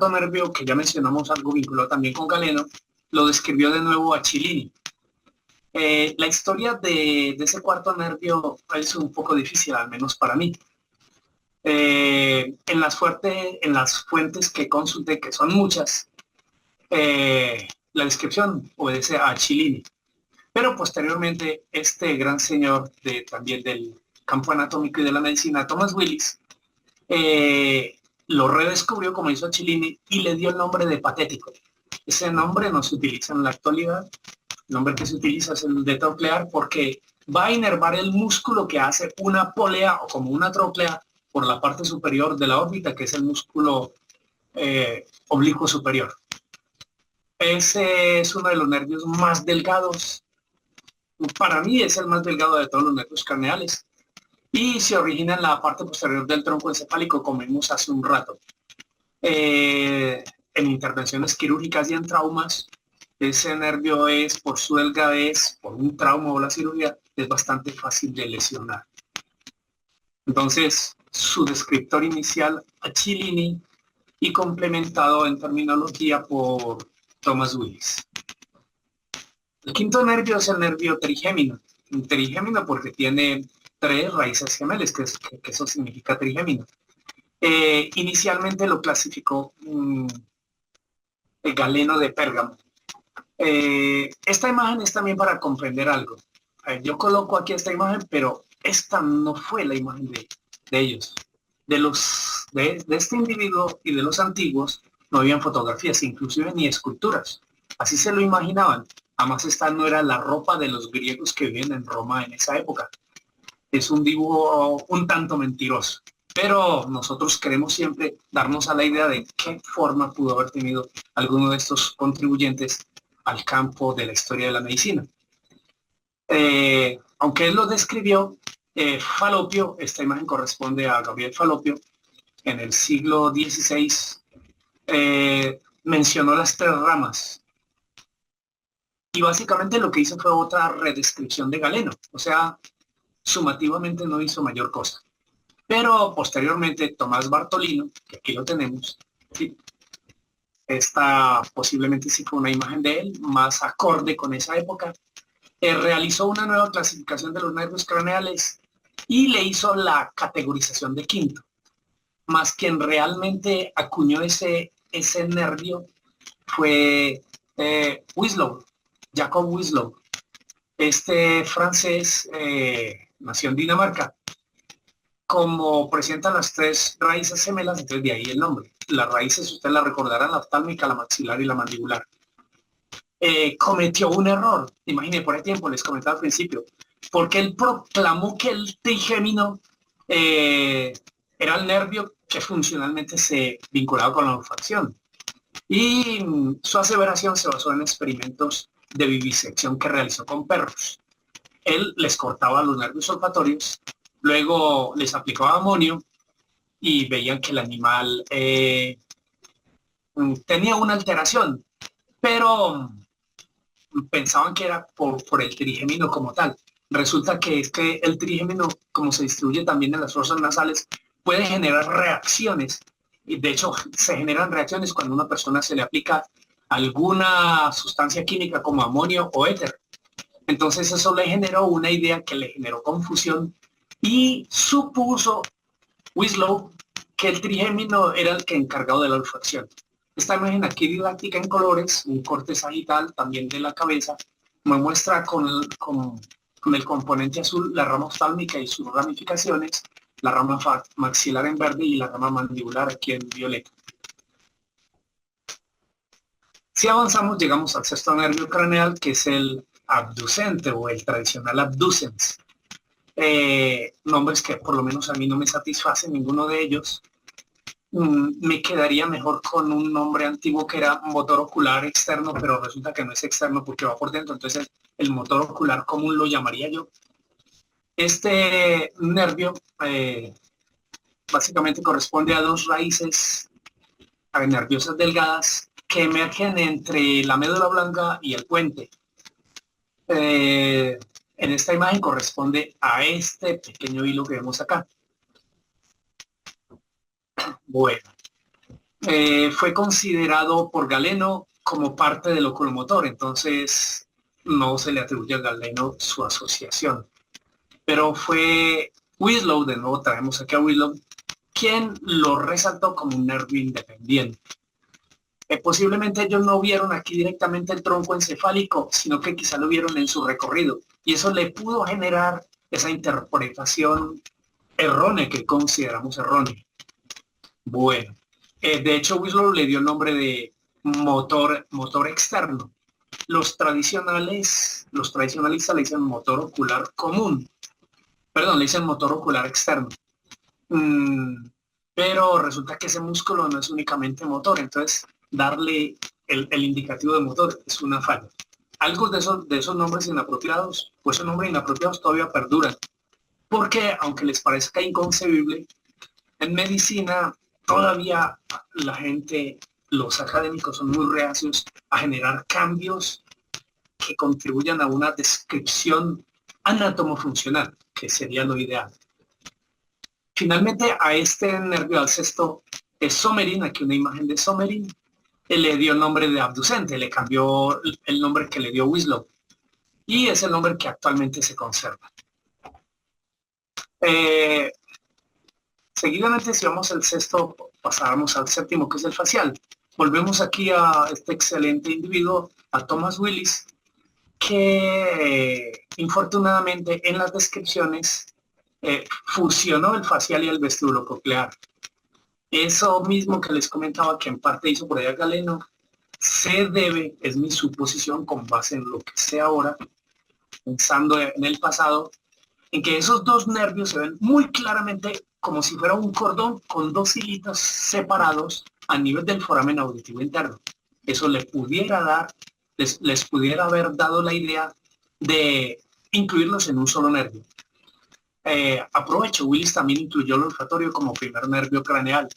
nervio, que ya mencionamos algo vinculado también con Galeno, lo describió de nuevo Achillini. La historia de ese cuarto nervio es un poco difícil, al menos para mí. En las fuentes que consulté, que son muchas, la descripción obedece a Achillini. Pero posteriormente, este gran señor también del campo anatómico y de la medicina, Thomas Willis, lo redescubrió como hizo Achillini y le dio el nombre de patético. Ese nombre no se utiliza en la actualidad. El nombre que se utiliza es el de troclear porque va a inervar el músculo que hace una polea o como una tróclea por la parte superior de la órbita, que es el músculo oblicuo superior. Ese es uno de los nervios más delgados. Para mí es el más delgado de todos los nervios craneales y se origina en la parte posterior del tronco encefálico, como vimos hace un rato. En intervenciones quirúrgicas y en traumas, ese nervio por su delgadez, por un trauma o la cirugía, es bastante fácil de lesionar. Entonces, su descriptor inicial, Achillini, y complementado en terminología por Thomas Willis. El quinto nervio es el nervio trigémino. Trigémino porque tiene 3 raíces gemelas, que eso significa trigémino. Inicialmente lo clasificó el Galeno de Pérgamo. Esta imagen es también para comprender algo. Yo coloco aquí esta imagen, pero esta no fue la imagen de ellos. De este individuo y de los antiguos no habían fotografías, inclusive ni esculturas. Así se lo imaginaban. Además, esta no era la ropa de los griegos que vivían en Roma en esa época. Es un dibujo un tanto mentiroso. Pero nosotros queremos siempre darnos a la idea de qué forma pudo haber tenido alguno de estos contribuyentes al campo de la historia de la medicina. Aunque él lo describió, Falopio, esta imagen corresponde a Gabriel Falopio, en el siglo XVI, mencionó las 3 ramas. Y básicamente lo que hizo fue otra redescripción de Galeno, o sea, sumativamente no hizo mayor cosa. Pero posteriormente Tomás Bartolino, que aquí lo tenemos, ¿sí? Esta posiblemente sí fue una imagen de él, más acorde con esa época, realizó una nueva clasificación de los nervios craneales y le hizo la categorización de quinto. Más quien realmente acuñó ese nervio fue Winslow, Jacob Winslow. Este francés nació en Dinamarca. Como presentan las 3 raíces gemelas, entonces de ahí el nombre. Las raíces, ustedes la recordarán, la oftálmica, la maxilar y la mandibular. Cometió un error. Imagínense, por el tiempo, les comentaba al principio, porque él proclamó que el trigémino era el nervio que funcionalmente se vinculaba con la olfacción. Y su aseveración se basó en experimentos de vivisección que realizó con perros. Él les cortaba los nervios olfatorios, luego les aplicaba amonio y veían que el animal tenía una alteración, pero pensaban que era por el trigémino como tal. Resulta que es que el trigémino, como se distribuye también en las fosas nasales, puede generar reacciones. Y de hecho, se generan reacciones cuando a una persona se le aplica alguna sustancia química como amonio o éter. Entonces eso le generó una idea que le generó confusión y supuso Winslow que el trigémino era el que encargado de la olfacción. Esta imagen aquí didáctica en colores, un corte sagital también de la cabeza, me muestra con el componente azul la rama oftálmica y sus ramificaciones, la rama maxilar en verde y la rama mandibular aquí en violeta. Si avanzamos, llegamos al 6º nervio craneal, que es el abducente o el tradicional abducens. Nombres que por lo menos a mí no me satisfacen, ninguno de ellos. Me quedaría mejor con un nombre antiguo que era motor ocular externo, pero resulta que no es externo porque va por dentro, entonces el motor ocular común lo llamaría yo. Este nervio básicamente corresponde a 2 raíces nerviosas delgadas que emergen entre la médula blanca y el puente. En esta imagen corresponde a este pequeño hilo que vemos acá. Bueno, fue considerado por Galeno como parte del oculomotor, entonces no se le atribuye a Galeno su asociación. Pero fue Winslow, de nuevo traemos aquí a Winslow, quien lo resaltó como un nervio independiente. Posiblemente ellos no vieron aquí directamente el tronco encefálico, sino que quizá lo vieron en su recorrido. Y eso le pudo generar esa interpretación errónea que consideramos errónea. Bueno, de hecho Winslow le dio el nombre de motor externo. Los tradicionalistas le dicen motor ocular común. Perdón, le dicen motor ocular externo. Pero resulta que ese músculo no es únicamente motor, entonces darle el indicativo de motor es una falla. Algo de esos nombres inapropiados, pues esos nombres inapropiados todavía perduran, porque aunque les parezca inconcebible, en medicina todavía la gente, los académicos son muy reacios a generar cambios que contribuyan a una descripción anatomofuncional, que sería lo ideal. Finalmente, a este nervio, al 6º, es Somerin, aquí una imagen de Somerin, él le dio el nombre de abducente, le cambió el nombre que le dio Winslow, y es el nombre que actualmente se conserva. Seguidamente, si vamos al 6º, pasamos al 7º, que es el facial. Volvemos aquí a este excelente individuo, a Thomas Willis, que infortunadamente en las descripciones fusionó el facial y el vestíbulo coclear. Eso mismo que les comentaba que en parte hizo por allá Galeno, se debe, es mi suposición con base en lo que sé ahora, pensando en el pasado, en que esos 2 nervios se ven muy claramente como si fuera un cordón con 2 hilitos separados a nivel del foramen auditivo interno. Eso le pudiera dar les pudiera haber dado la idea de incluirlos en un solo nervio. Aprovecho, Willis también incluyó el olfatorio como primer nervio craneal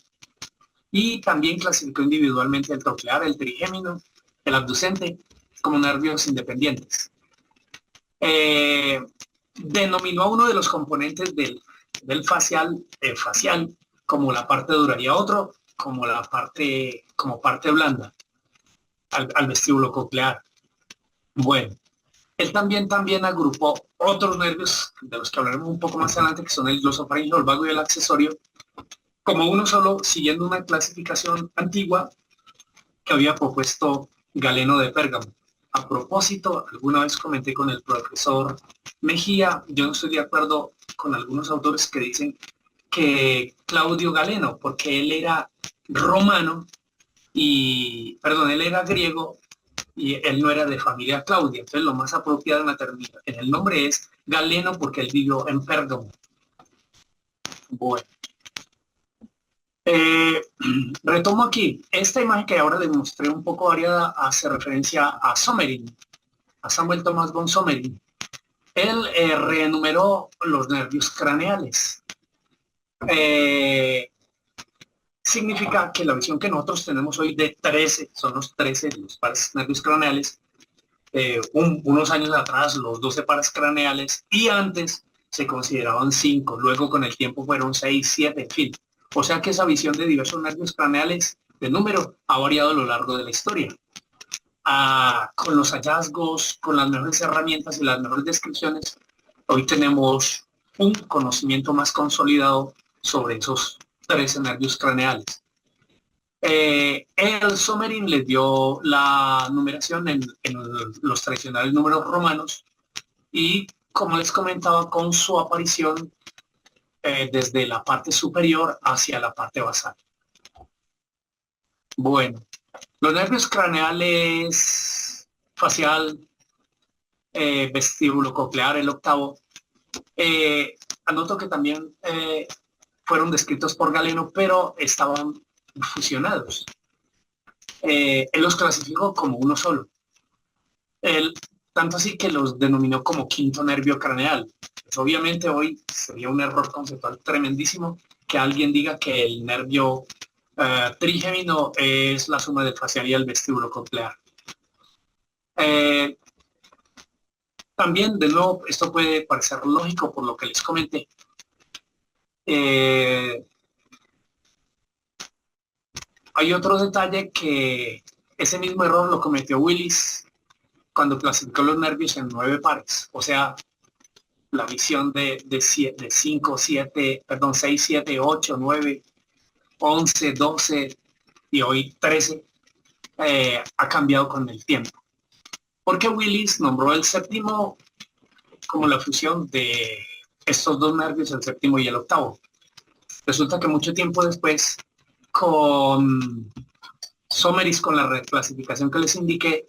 y también clasificó individualmente el troclear, el trigémino, el abducente como nervios independientes. Denominó a uno de los componentes del facial como la parte dura y a otro como parte blanda al vestíbulo coclear. Bueno, él también agrupó otros nervios de los que hablaremos un poco más adelante, que son el glosofaringeo, el vago y el accesorio, como uno solo, siguiendo una clasificación antigua que había propuesto Galeno de Pérgamo. A propósito, alguna vez comenté con el profesor Mejía, yo no estoy de acuerdo con algunos autores que dicen que Claudio Galeno, porque él era romano él era griego y él no era de familia Claudia. Entonces lo más apropiado en el nombre es Galeno porque él vivió en Pérgamo. Bueno. Retomo aquí. Esta imagen que ahora les mostré un poco variada hace referencia a Sommerin, a Samuel Thomas von Sommerin. Él reenumeró los nervios craneales. Significa que la visión que nosotros tenemos hoy de 13, son los 13 los pares nervios craneales, unos años atrás los 12 pares craneales y antes se consideraban 5, luego con el tiempo fueron 6, 7, en fin. O sea que esa visión de diversos nervios craneales de número ha variado a lo largo de la historia. Con los hallazgos, con las mejores herramientas y las mejores descripciones, hoy tenemos un conocimiento más consolidado sobre esos 13 nervios craneales. El Sommerin les dio la numeración en los tradicionales números romanos y, como les comentaba, con su aparición desde la parte superior hacia la parte basal. Bueno, los nervios craneales, facial, vestíbulo coclear, el octavo, anoto que también fueron descritos por Galeno, pero estaban fusionados. Él los clasificó como uno solo. Tanto así que los denominó como quinto nervio craneal. Pues obviamente hoy sería un error conceptual tremendísimo que alguien diga que el nervio trigémino es la suma del facial y el vestíbulo coclear. También, de nuevo, esto puede parecer lógico por lo que les comenté. Hay otro detalle que ese mismo error lo cometió Willis cuando clasificó los nervios en 9 pares, o sea, la visión de 5, 7, perdón, 6, 7, 8, 9, 11, 12 y hoy 13 ha cambiado con el tiempo. Porque Willis nombró el séptimo como la fusión de estos dos nervios, el séptimo y el octavo. Resulta que mucho tiempo después, con Sommerin, con la reclasificación que les indiqué,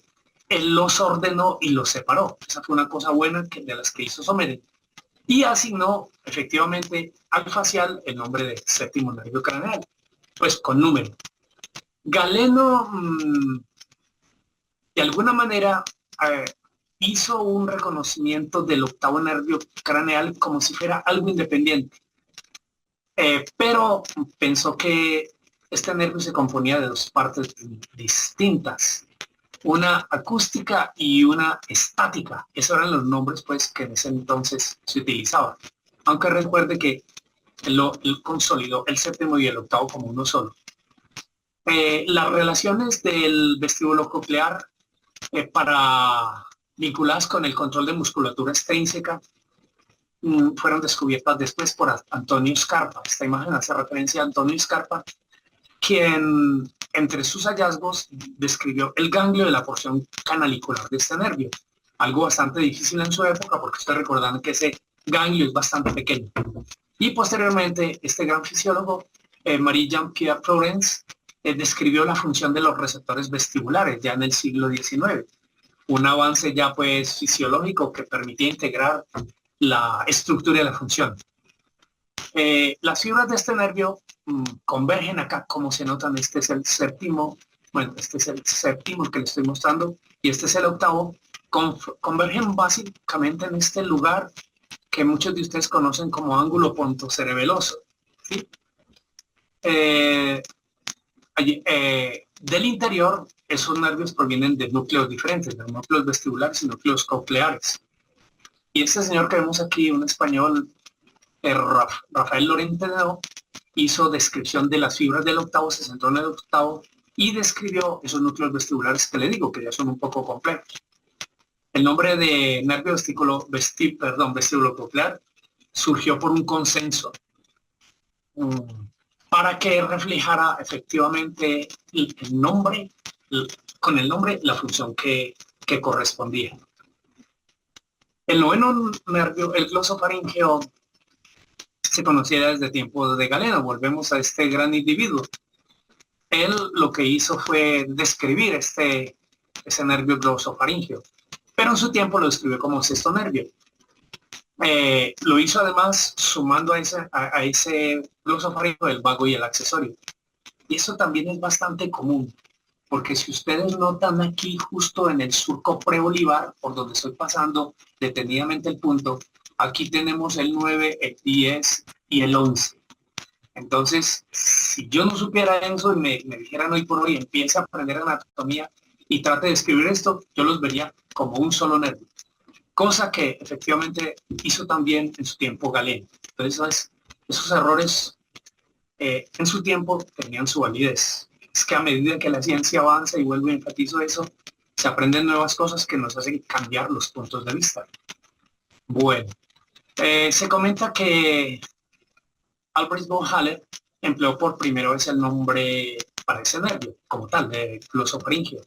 él los ordenó y los separó. Esa fue una cosa buena de las que hizo Sommerin. Y asignó efectivamente al facial el nombre de séptimo nervio craneal, pues con número. Galeno, de alguna manera, hizo un reconocimiento del octavo nervio craneal como si fuera algo independiente. Pero pensó que este nervio se componía de dos partes distintas, una acústica y una estática. Esos eran los nombres pues que en ese entonces se utilizaban. Aunque recuerde que él consolidó el séptimo y el octavo como uno solo. Las relaciones del vestíbulo coclear vinculadas con el control de musculatura extrínseca fueron descubiertas después por Antonio Scarpa. Esta imagen hace referencia a Antonio Scarpa, quien entre sus hallazgos describió el ganglio de la porción canalicular de este nervio, algo bastante difícil en su época porque ustedes recordarán que ese ganglio es bastante pequeño. Y posteriormente este gran fisiólogo, Marie-Jean-Pierre Flourens, describió la función de los receptores vestibulares ya en el siglo XIX, un avance ya pues fisiológico que permitía integrar la estructura y la función. Las fibras de este nervio convergen acá, como se notan, este es el séptimo bueno, este es el séptimo que le estoy mostrando, y este es el octavo, convergen básicamente en este lugar que muchos de ustedes conocen como ángulo pontocerebeloso, ¿sí? Del interior, esos nervios provienen de núcleos diferentes, de núcleos vestibulares y núcleos cocleares. Y este señor que vemos aquí, un español, Rafael Lorente, hizo descripción de las fibras del octavo, se centró en el octavo y describió esos núcleos vestibulares que le digo, que ya son un poco complejos. El nombre de nervio vestíbulo-coclear surgió por un consenso para que reflejara efectivamente el nombre, con el nombre, la función que correspondía. El noveno nervio, el glosofaringeo, se conocía desde tiempos de Galeno. Volvemos a este gran individuo. Él lo que hizo fue describir ese nervio glosofaringeo, pero en su tiempo lo describió como sexto nervio. Lo hizo además sumando a ese glosofaringeo el vago y el accesorio. Y eso también es bastante común, porque si ustedes notan aquí justo en el surco preolivar, por donde estoy pasando detenidamente el punto, aquí tenemos el 9, el 10 y el 11. Entonces, si yo no supiera eso y me dijeran hoy por hoy, empieza a aprender anatomía y trate de escribir esto, yo los vería como un solo nervio. Cosa que efectivamente hizo también en su tiempo Galeno. Entonces, esos errores en su tiempo tenían su validez. Es que a medida que la ciencia avanza, y vuelvo y enfatizo eso, se aprenden nuevas cosas que nos hacen cambiar los puntos de vista. Bueno, se comenta que Albrecht von Haller empleó por primera vez el nombre para ese nervio, como tal, de glosofaringeo.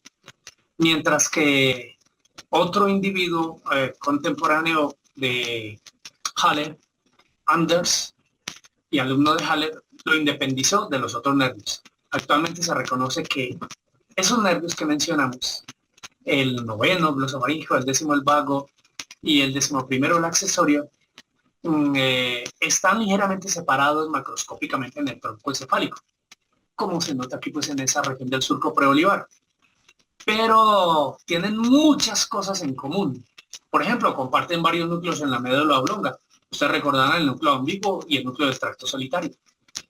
Mientras que otro individuo contemporáneo de Haller, Anders, y alumno de Haller, lo independizó de los otros nervios. Actualmente se reconoce que esos nervios que mencionamos, el noveno glosofaringeo, el décimo el vago y el 11º el accesorio, están ligeramente separados macroscópicamente en el tronco encefálico, como se nota aquí pues en esa región del surco preolivar. Pero tienen muchas cosas en común. Por ejemplo, comparten varios núcleos en la médula oblonga. Ustedes recordarán el núcleo ambiguo y el núcleo del tracto solitario.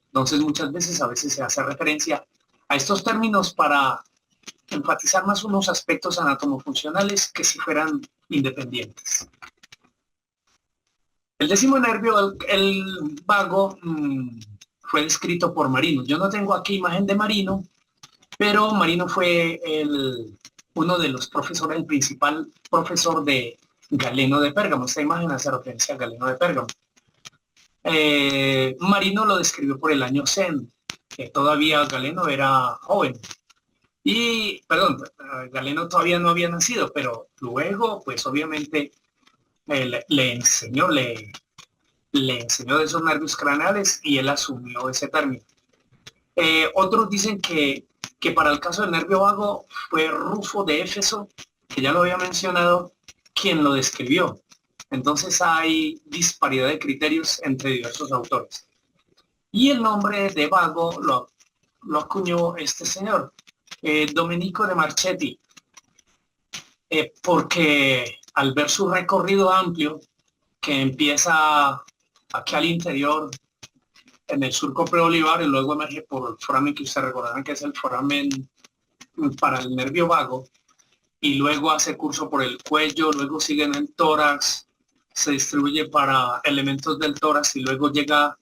Entonces, muchas veces, a veces se hace referencia a estos términos para enfatizar más unos aspectos anatomofuncionales que si fueran independientes. El décimo nervio, el vago, fue descrito por Marino. Yo no tengo aquí imagen de Marino, pero Marino fue uno de los profesores, el principal profesor de Galeno de Pérgamo. Esta imagen hace referencia a Galeno de Pérgamo. Marino lo describió por el año 100, que todavía Galeno era joven. Y, perdón, Galeno todavía no había nacido, pero luego, pues obviamente, le enseñó de esos nervios craneales y él asumió ese término. Otros dicen que para el caso del nervio vago fue Rufo de Éfeso, que ya lo había mencionado, quien lo describió. Entonces hay disparidad de criterios entre diversos autores. Y el nombre de vago lo acuñó este señor, Domenico de Marchetti, porque al ver su recorrido amplio, que empieza aquí al interior, en el surco preolivar, y luego emerge por el foramen que ustedes recordarán que es el foramen para el nervio vago, y luego hace curso por el cuello, luego sigue en el tórax, se distribuye para elementos del tórax y luego llega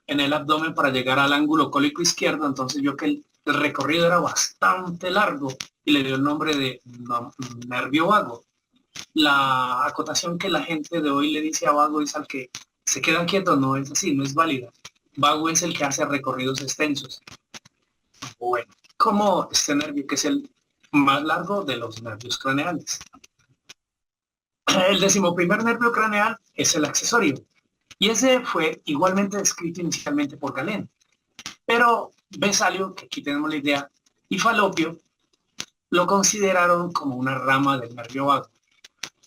en el abdomen para llegar al ángulo cólico izquierdo. Entonces vio que el recorrido era bastante largo y le dio el nombre de nervio vago. La acotación que la gente de hoy le dice a vago es al que se quedan quietos, no es así, no es válida. Vago es el que hace recorridos extensos. Bueno, como este nervio que es el más largo de los nervios craneales. El 11º nervio craneal es el accesorio. Y ese fue igualmente descrito inicialmente por Galeno. Pero Vesalio, que aquí tenemos la idea, y Falopio lo consideraron como una rama del nervio vago.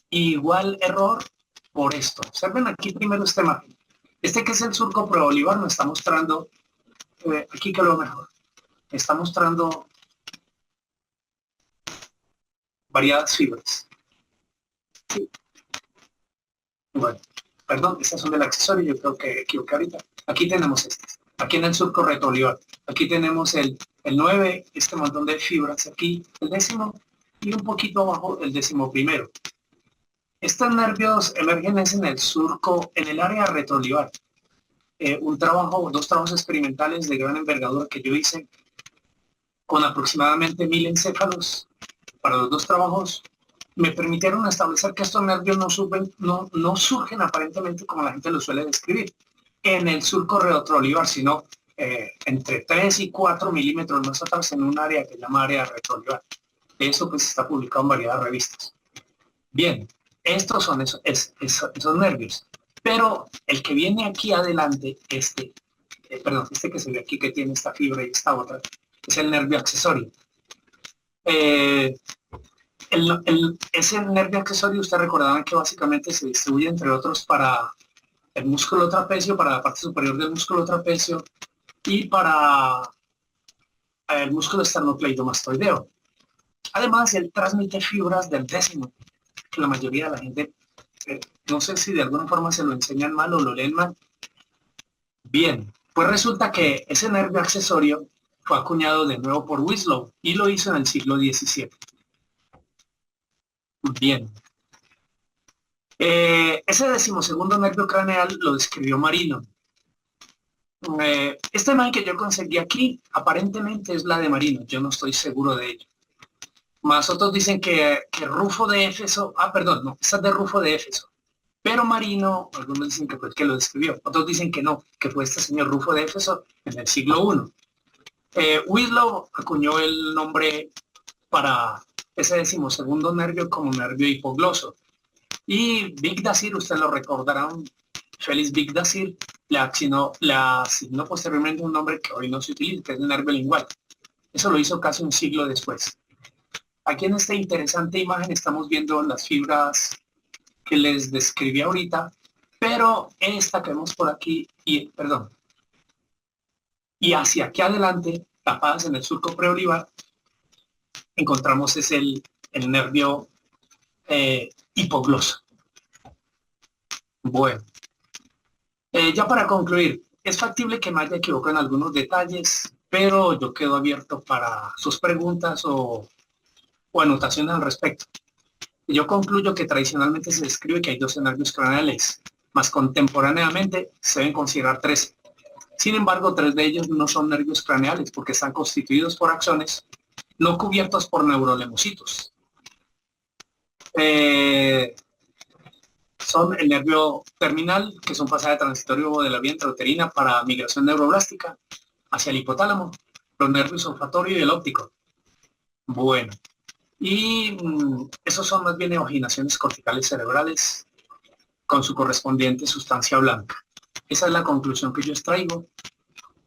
Igual error por esto. Observen aquí primero este mapa. Este que es el surco preolivar nos está mostrando, aquí que lo mejor, está mostrando variadas fibras. Sí. Bueno, perdón, estas son del accesorio, yo creo que equivoqué ahorita. Aquí tenemos estas. Aquí en el surco retroolivar. Aquí tenemos el 9, este montón de fibras aquí, el 10º, y un poquito abajo el 11º. Estos nervios emergen en el surco, en el área retroolivar. Dos trabajos experimentales de gran envergadura que yo hice con aproximadamente 1000 encéfalos para los dos trabajos, me permitieron establecer que estos nervios no surgen aparentemente como la gente lo suele describir en el surco retroolivar, sino entre 3 y 4 milímetros más atrás en un área que se llama área retroolivar. Eso pues está publicado en varias revistas. Bien, estos son esos nervios. Pero el que viene aquí adelante, este que se ve aquí que tiene esta fibra y esta otra, es el nervio accesorio. Ese nervio accesorio, ustedes recordarán que básicamente se distribuye entre otros para el músculo trapecio, para la parte superior del músculo trapecio y para el músculo esternocleidomastoideo. Además, él transmite fibras del 10º, que la mayoría de la gente, no sé si de alguna forma se lo enseñan mal o lo leen mal. Bien, pues resulta que ese nervio accesorio fue acuñado de nuevo por Winslow y lo hizo en el siglo XVII. Bien. Ese 12º nervio craneal lo describió Marino. Esta imagen que yo conseguí aquí aparentemente es la de Marino, yo no estoy seguro de ello. Más otros dicen que Rufo de Éfeso, no, esta es de Rufo de Éfeso. Pero Marino, algunos dicen que fue el que lo describió, otros dicen que no, que fue este señor Rufo de Éfeso en el siglo I. Winslow acuñó el nombre para ese 12º nervio como nervio hipogloso. Y Bigdasir, usted lo recordarán, Félix Bigdasir le asignó posteriormente un nombre que hoy no se utiliza, que es el nervio lingual. Eso lo hizo casi un siglo después. Aquí en esta interesante imagen estamos viendo las fibras que les describí ahorita, pero esta que vemos por aquí, y hacia aquí adelante, tapadas en el surco preolivar, encontramos es el nervio hipogloso. Bueno, ya para concluir, es factible que me haya equivocado en algunos detalles, pero yo quedo abierto para sus preguntas o anotaciones al respecto. Yo concluyo que tradicionalmente se describe que hay 12 nervios craneales, más contemporáneamente se deben considerar 13. Sin embargo, 3 de ellos no son nervios craneales porque están constituidos por axones no cubiertos por neurolemocitos. Son el nervio terminal, que es un pasaje transitorio de la vía intrauterina para migración neuroblástica hacia el hipotálamo, los nervios olfatorio y el óptico. Bueno, y esos son más bien eoginaciones corticales cerebrales con su correspondiente sustancia blanca. Esa es la conclusión que yo extraigo.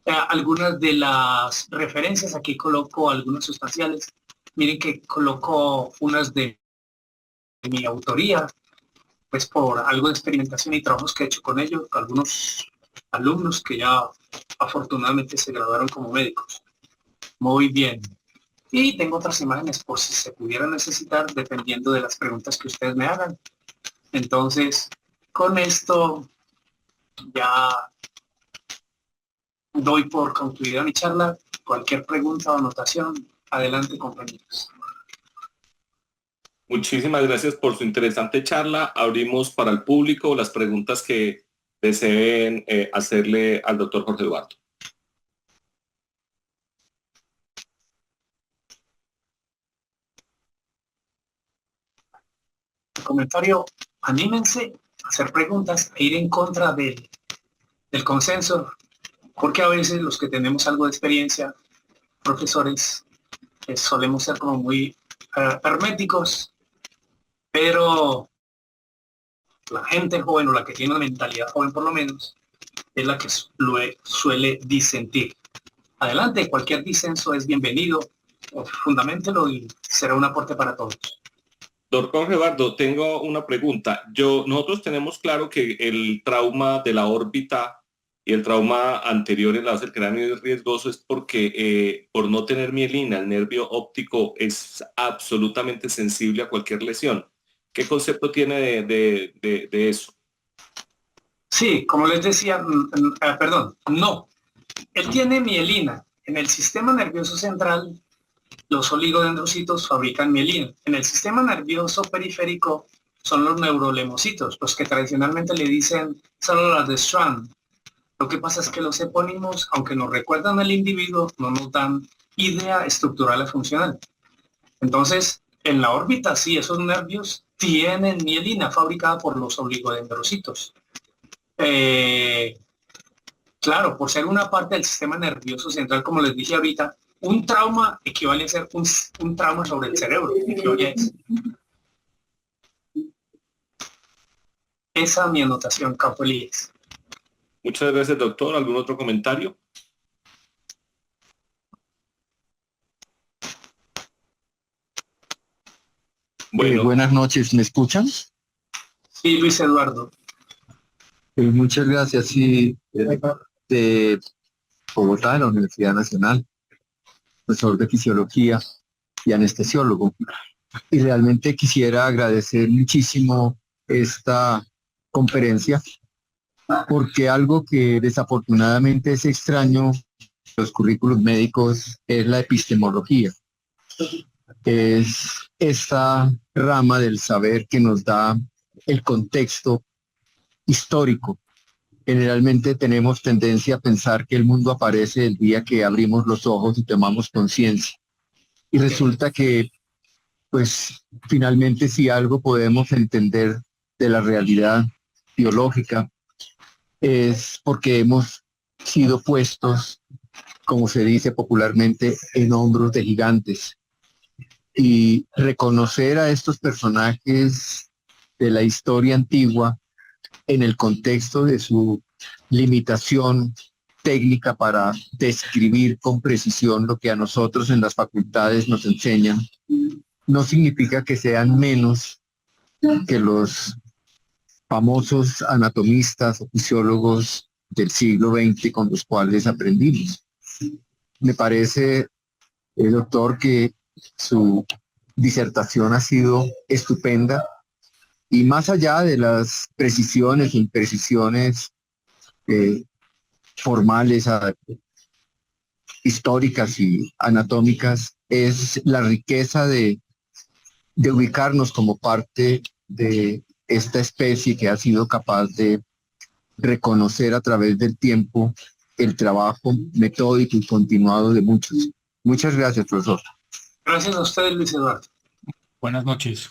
Algunas de las referencias, aquí coloco algunas sustanciales. Miren que coloco unas de mi autoría, pues por algo de experimentación y trabajos que he hecho con ellos, con algunos alumnos que ya afortunadamente se graduaron como médicos. Muy bien. Y tengo otras imágenes por si se pudiera necesitar, dependiendo de las preguntas que ustedes me hagan. Entonces, con esto ya doy por concluida mi charla. Cualquier pregunta o anotación, adelante, compañeros. Muchísimas gracias por su interesante charla. Abrimos para el público las preguntas que deseen hacerle al doctor Jorge Eduardo. El comentario, anímense a hacer preguntas e ir en contra del consenso, porque a veces los que tenemos algo de experiencia, profesores, solemos ser como muy herméticos, pero la gente joven o la que tiene una mentalidad joven por lo menos, es la que suele disentir. Adelante, cualquier disenso es bienvenido, fundamentelo y será un aporte para todos. Doctor Eduardo, tengo una pregunta. Nosotros tenemos claro que el trauma de la órbita y el trauma anterior en la base del cráneo es riesgoso es porque por no tener mielina, el nervio óptico es absolutamente sensible a cualquier lesión. ¿Qué concepto tiene de eso? Sí, como les decía, perdón, no. Él tiene mielina. En el sistema nervioso central, los oligodendrocitos fabrican mielina. En el sistema nervioso periférico son los neurolemocitos, los que tradicionalmente le dicen células de Strand. Lo que pasa es que los epónimos, aunque nos recuerdan al individuo, no nos dan idea estructural y funcional. Entonces, en la órbita, sí, esos nervios tienen mielina fabricada por los oligodendrocitos. Claro, por ser una parte del sistema nervioso central, como les dije ahorita, un trauma equivale a ser un trauma sobre el cerebro. Esa es mi anotación, Campo Elías. Muchas gracias, doctor. ¿Algún otro comentario? Bueno. Buenas noches, ¿me escuchan? Sí, Luis Eduardo. Muchas gracias. Sí, de Bogotá, de la Universidad Nacional, profesor de fisiología y anestesiólogo. Y realmente quisiera agradecer muchísimo esta conferencia, porque algo que desafortunadamente es extraño en los currículos médicos es la epistemología. Es esta rama del saber que nos da el contexto histórico. Generalmente tenemos tendencia a pensar que el mundo aparece el día que abrimos los ojos y tomamos conciencia. Y resulta que, pues, finalmente si algo podemos entender de la realidad biológica es porque hemos sido puestos, como se dice popularmente, en hombros de gigantes. Y reconocer a estos personajes de la historia antigua en el contexto de su limitación técnica para describir con precisión lo que a nosotros en las facultades nos enseñan, no significa que sean menos que los famosos anatomistas o fisiólogos del siglo XX con los cuales aprendimos. Me parece, doctor, que su disertación ha sido estupenda y más allá de las precisiones e imprecisiones formales, históricas y anatómicas, es la riqueza de ubicarnos como parte de esta especie que ha sido capaz de reconocer a través del tiempo el trabajo metódico y continuado de muchos. Muchas gracias, profesor. Gracias a usted, Luis Eduardo. Buenas noches.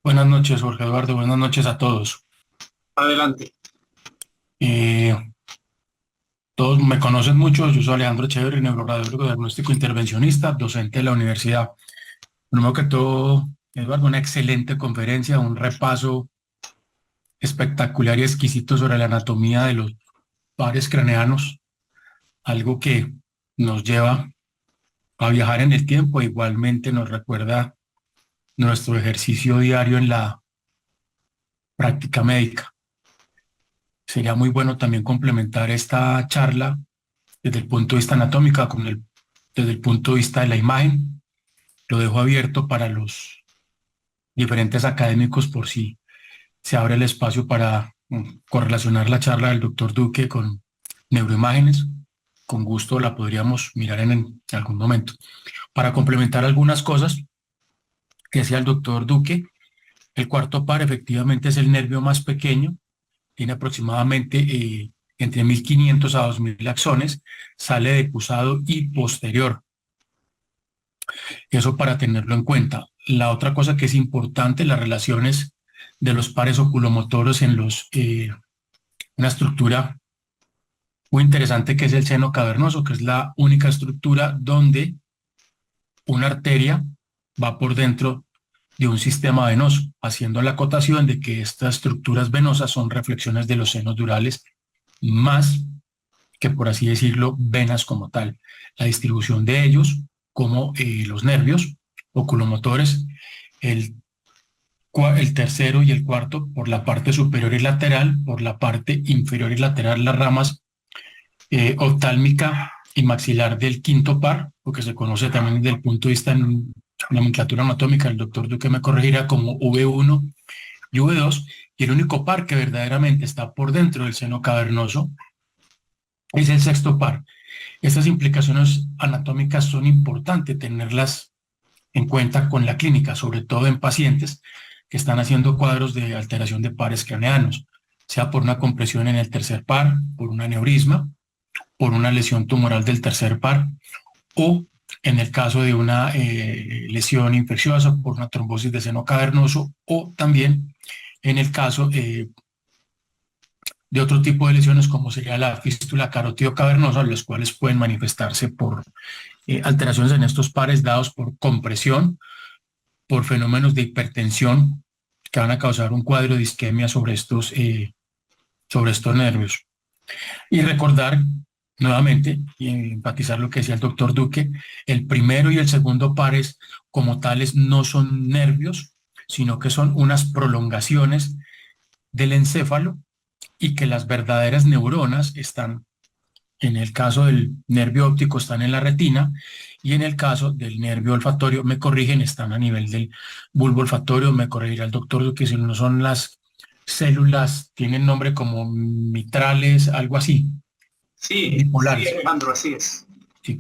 Buenas noches, Jorge Eduardo. Buenas noches a todos. Adelante. Todos me conocen mucho. Yo soy Alejandro Echeverri, neuroradiólogo diagnóstico intervencionista, docente de la universidad. Primero que todo, Eduardo, una excelente conferencia, un repaso espectacular y exquisito sobre la anatomía de los pares craneanos, algo que nos lleva a viajar en el tiempo, igualmente nos recuerda nuestro ejercicio diario en la práctica médica. Sería muy bueno también complementar esta charla desde el punto de vista anatómico desde el punto de vista de la imagen. Lo dejo abierto para los diferentes académicos por si se abre el espacio para correlacionar la charla del doctor Duque con neuroimágenes. Con gusto la podríamos mirar en algún momento. Para complementar algunas cosas que decía el doctor Duque, el cuarto par efectivamente es el nervio más pequeño, tiene aproximadamente entre 1500 a 2000 axones, sale decusado y posterior. Eso para tenerlo en cuenta. La otra cosa que es importante, las relaciones de los pares oculomotores en una estructura muy interesante que es el seno cavernoso, que es la única estructura donde una arteria va por dentro de un sistema venoso, haciendo la acotación de que estas estructuras venosas son reflexiones de los senos durales más que, por así decirlo, venas como tal. La distribución de ellos, como los nervios oculomotores, el el tercero y el cuarto por la parte superior y lateral, por la parte inferior y lateral las ramas oftálmica y maxilar del quinto par, lo que se conoce también desde el punto de vista en nomenclatura anatómica, el doctor Duque me corregirá, como V1 y V2, y el único par que verdaderamente está por dentro del seno cavernoso es el sexto par. Estas implicaciones anatómicas son importantes tenerlas en cuenta con la clínica, sobre todo en pacientes que están haciendo cuadros de alteración de pares craneanos, sea por una compresión en el tercer par, por un aneurisma, por una lesión tumoral del tercer par, o en el caso de una lesión infecciosa por una trombosis de seno cavernoso, o también en el caso de otro tipo de lesiones como sería la fístula carótido cavernosa, las cuales pueden manifestarse por alteraciones en estos pares dados por compresión, por fenómenos de hipertensión que van a causar un cuadro de isquemia sobre estos nervios. Y recordar nuevamente y enfatizar lo que decía el doctor Duque, el primero y el segundo pares como tales no son nervios, sino que son unas prolongaciones del encéfalo y que las verdaderas neuronas están, en el caso del nervio óptico, están en la retina y en el caso del nervio olfatorio, me corrigen, están a nivel del bulbo olfatorio, me corregirá el doctor Duque si no son las células, tienen nombre como mitrales, algo así, Sí, bipolares. sí, Alejandro, así es. Sí.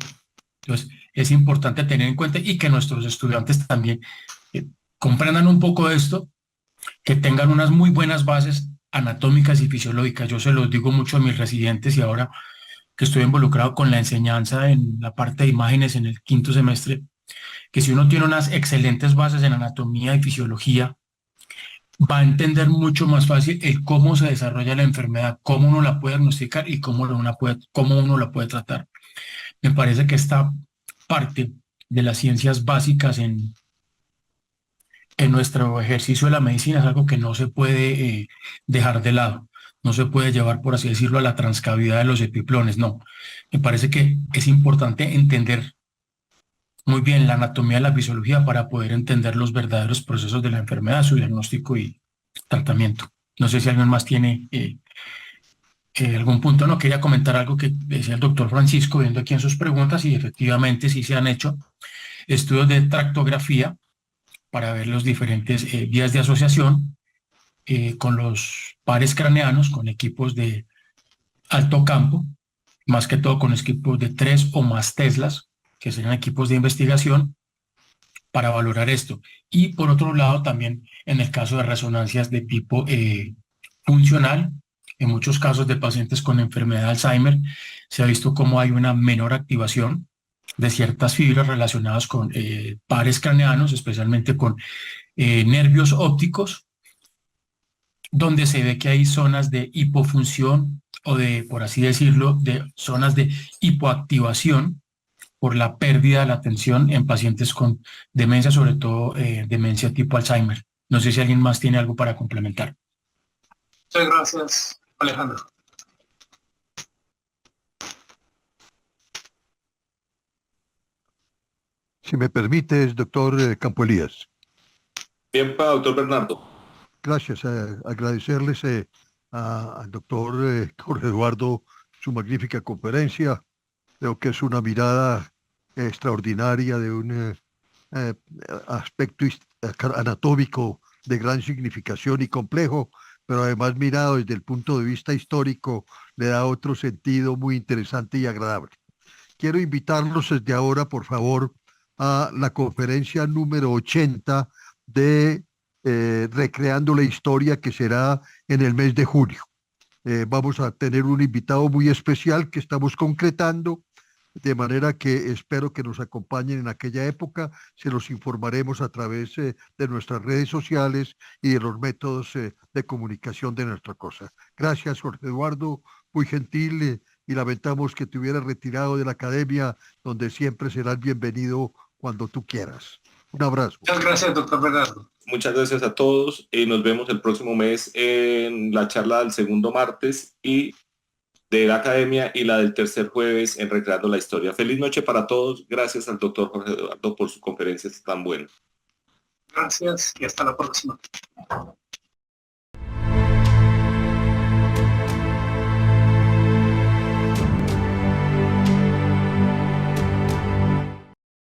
Entonces, es importante tener en cuenta y que nuestros estudiantes también comprendan un poco de esto, que tengan unas muy buenas bases anatómicas y fisiológicas. Yo se los digo mucho a mis residentes y ahora que estoy involucrado con la enseñanza en la parte de imágenes en el quinto semestre, que si uno tiene unas excelentes bases en anatomía y fisiología, va a entender mucho más fácil el cómo se desarrolla la enfermedad, cómo uno la puede diagnosticar y cómo uno la puede tratar. Me parece que esta parte de las ciencias básicas en nuestro ejercicio de la medicina es algo que no se puede dejar de lado, no se puede llevar, por así decirlo, a la transcavidad de los epiplones, no. Me parece que es importante entender muy bien la anatomía y la fisiología para poder entender los verdaderos procesos de la enfermedad, su diagnóstico y tratamiento. No sé si alguien más tiene algún punto. No, quería comentar algo que decía el doctor Francisco, viendo aquí en sus preguntas, y efectivamente sí se han hecho estudios de tractografía para ver los diferentes vías de asociación con los pares craneanos, con equipos de alto campo, más que todo con equipos de 3 o más Teslas, que serían equipos de investigación, para valorar esto. Y por otro lado, también en el caso de resonancias de tipo funcional, en muchos casos de pacientes con enfermedad de Alzheimer, se ha visto cómo hay una menor activación de ciertas fibras relacionadas con pares craneanos, especialmente con nervios ópticos, donde se ve que hay zonas de hipofunción o de, por así decirlo, de zonas de hipoactivación por la pérdida de la atención en pacientes con demencia, sobre todo demencia tipo Alzheimer. No sé si alguien más tiene algo para complementar. Muchas gracias, Alejandro. Si me permites, doctor Campo Elías. Bien, doctor Bernardo. Gracias. Agradecerles al doctor Jorge Eduardo su magnífica conferencia. Creo que es una mirada extraordinaria de un aspecto anatómico de gran significación y complejo, pero además mirado desde el punto de vista histórico, le da otro sentido muy interesante y agradable. Quiero invitarlos desde ahora, por favor, a la conferencia número 80 de Recreando la Historia, que será en el mes de junio. Vamos a tener un invitado muy especial que estamos concretando, de manera que espero que nos acompañen en aquella época. Se los informaremos a través de nuestras redes sociales y de los métodos de comunicación de nuestra cosa. Gracias, Jorge Eduardo, muy gentil, y lamentamos que te hubieras retirado de la academia, donde siempre serás bienvenido cuando tú quieras. Un abrazo. Muchas gracias, doctor Bernardo. Muchas gracias a todos y nos vemos el próximo mes en la charla del segundo martes y de la academia y la del tercer jueves en Recreando la Historia. Feliz noche para todos. Gracias al doctor Jorge Eduardo por su conferencia tan buena. Gracias y hasta la próxima.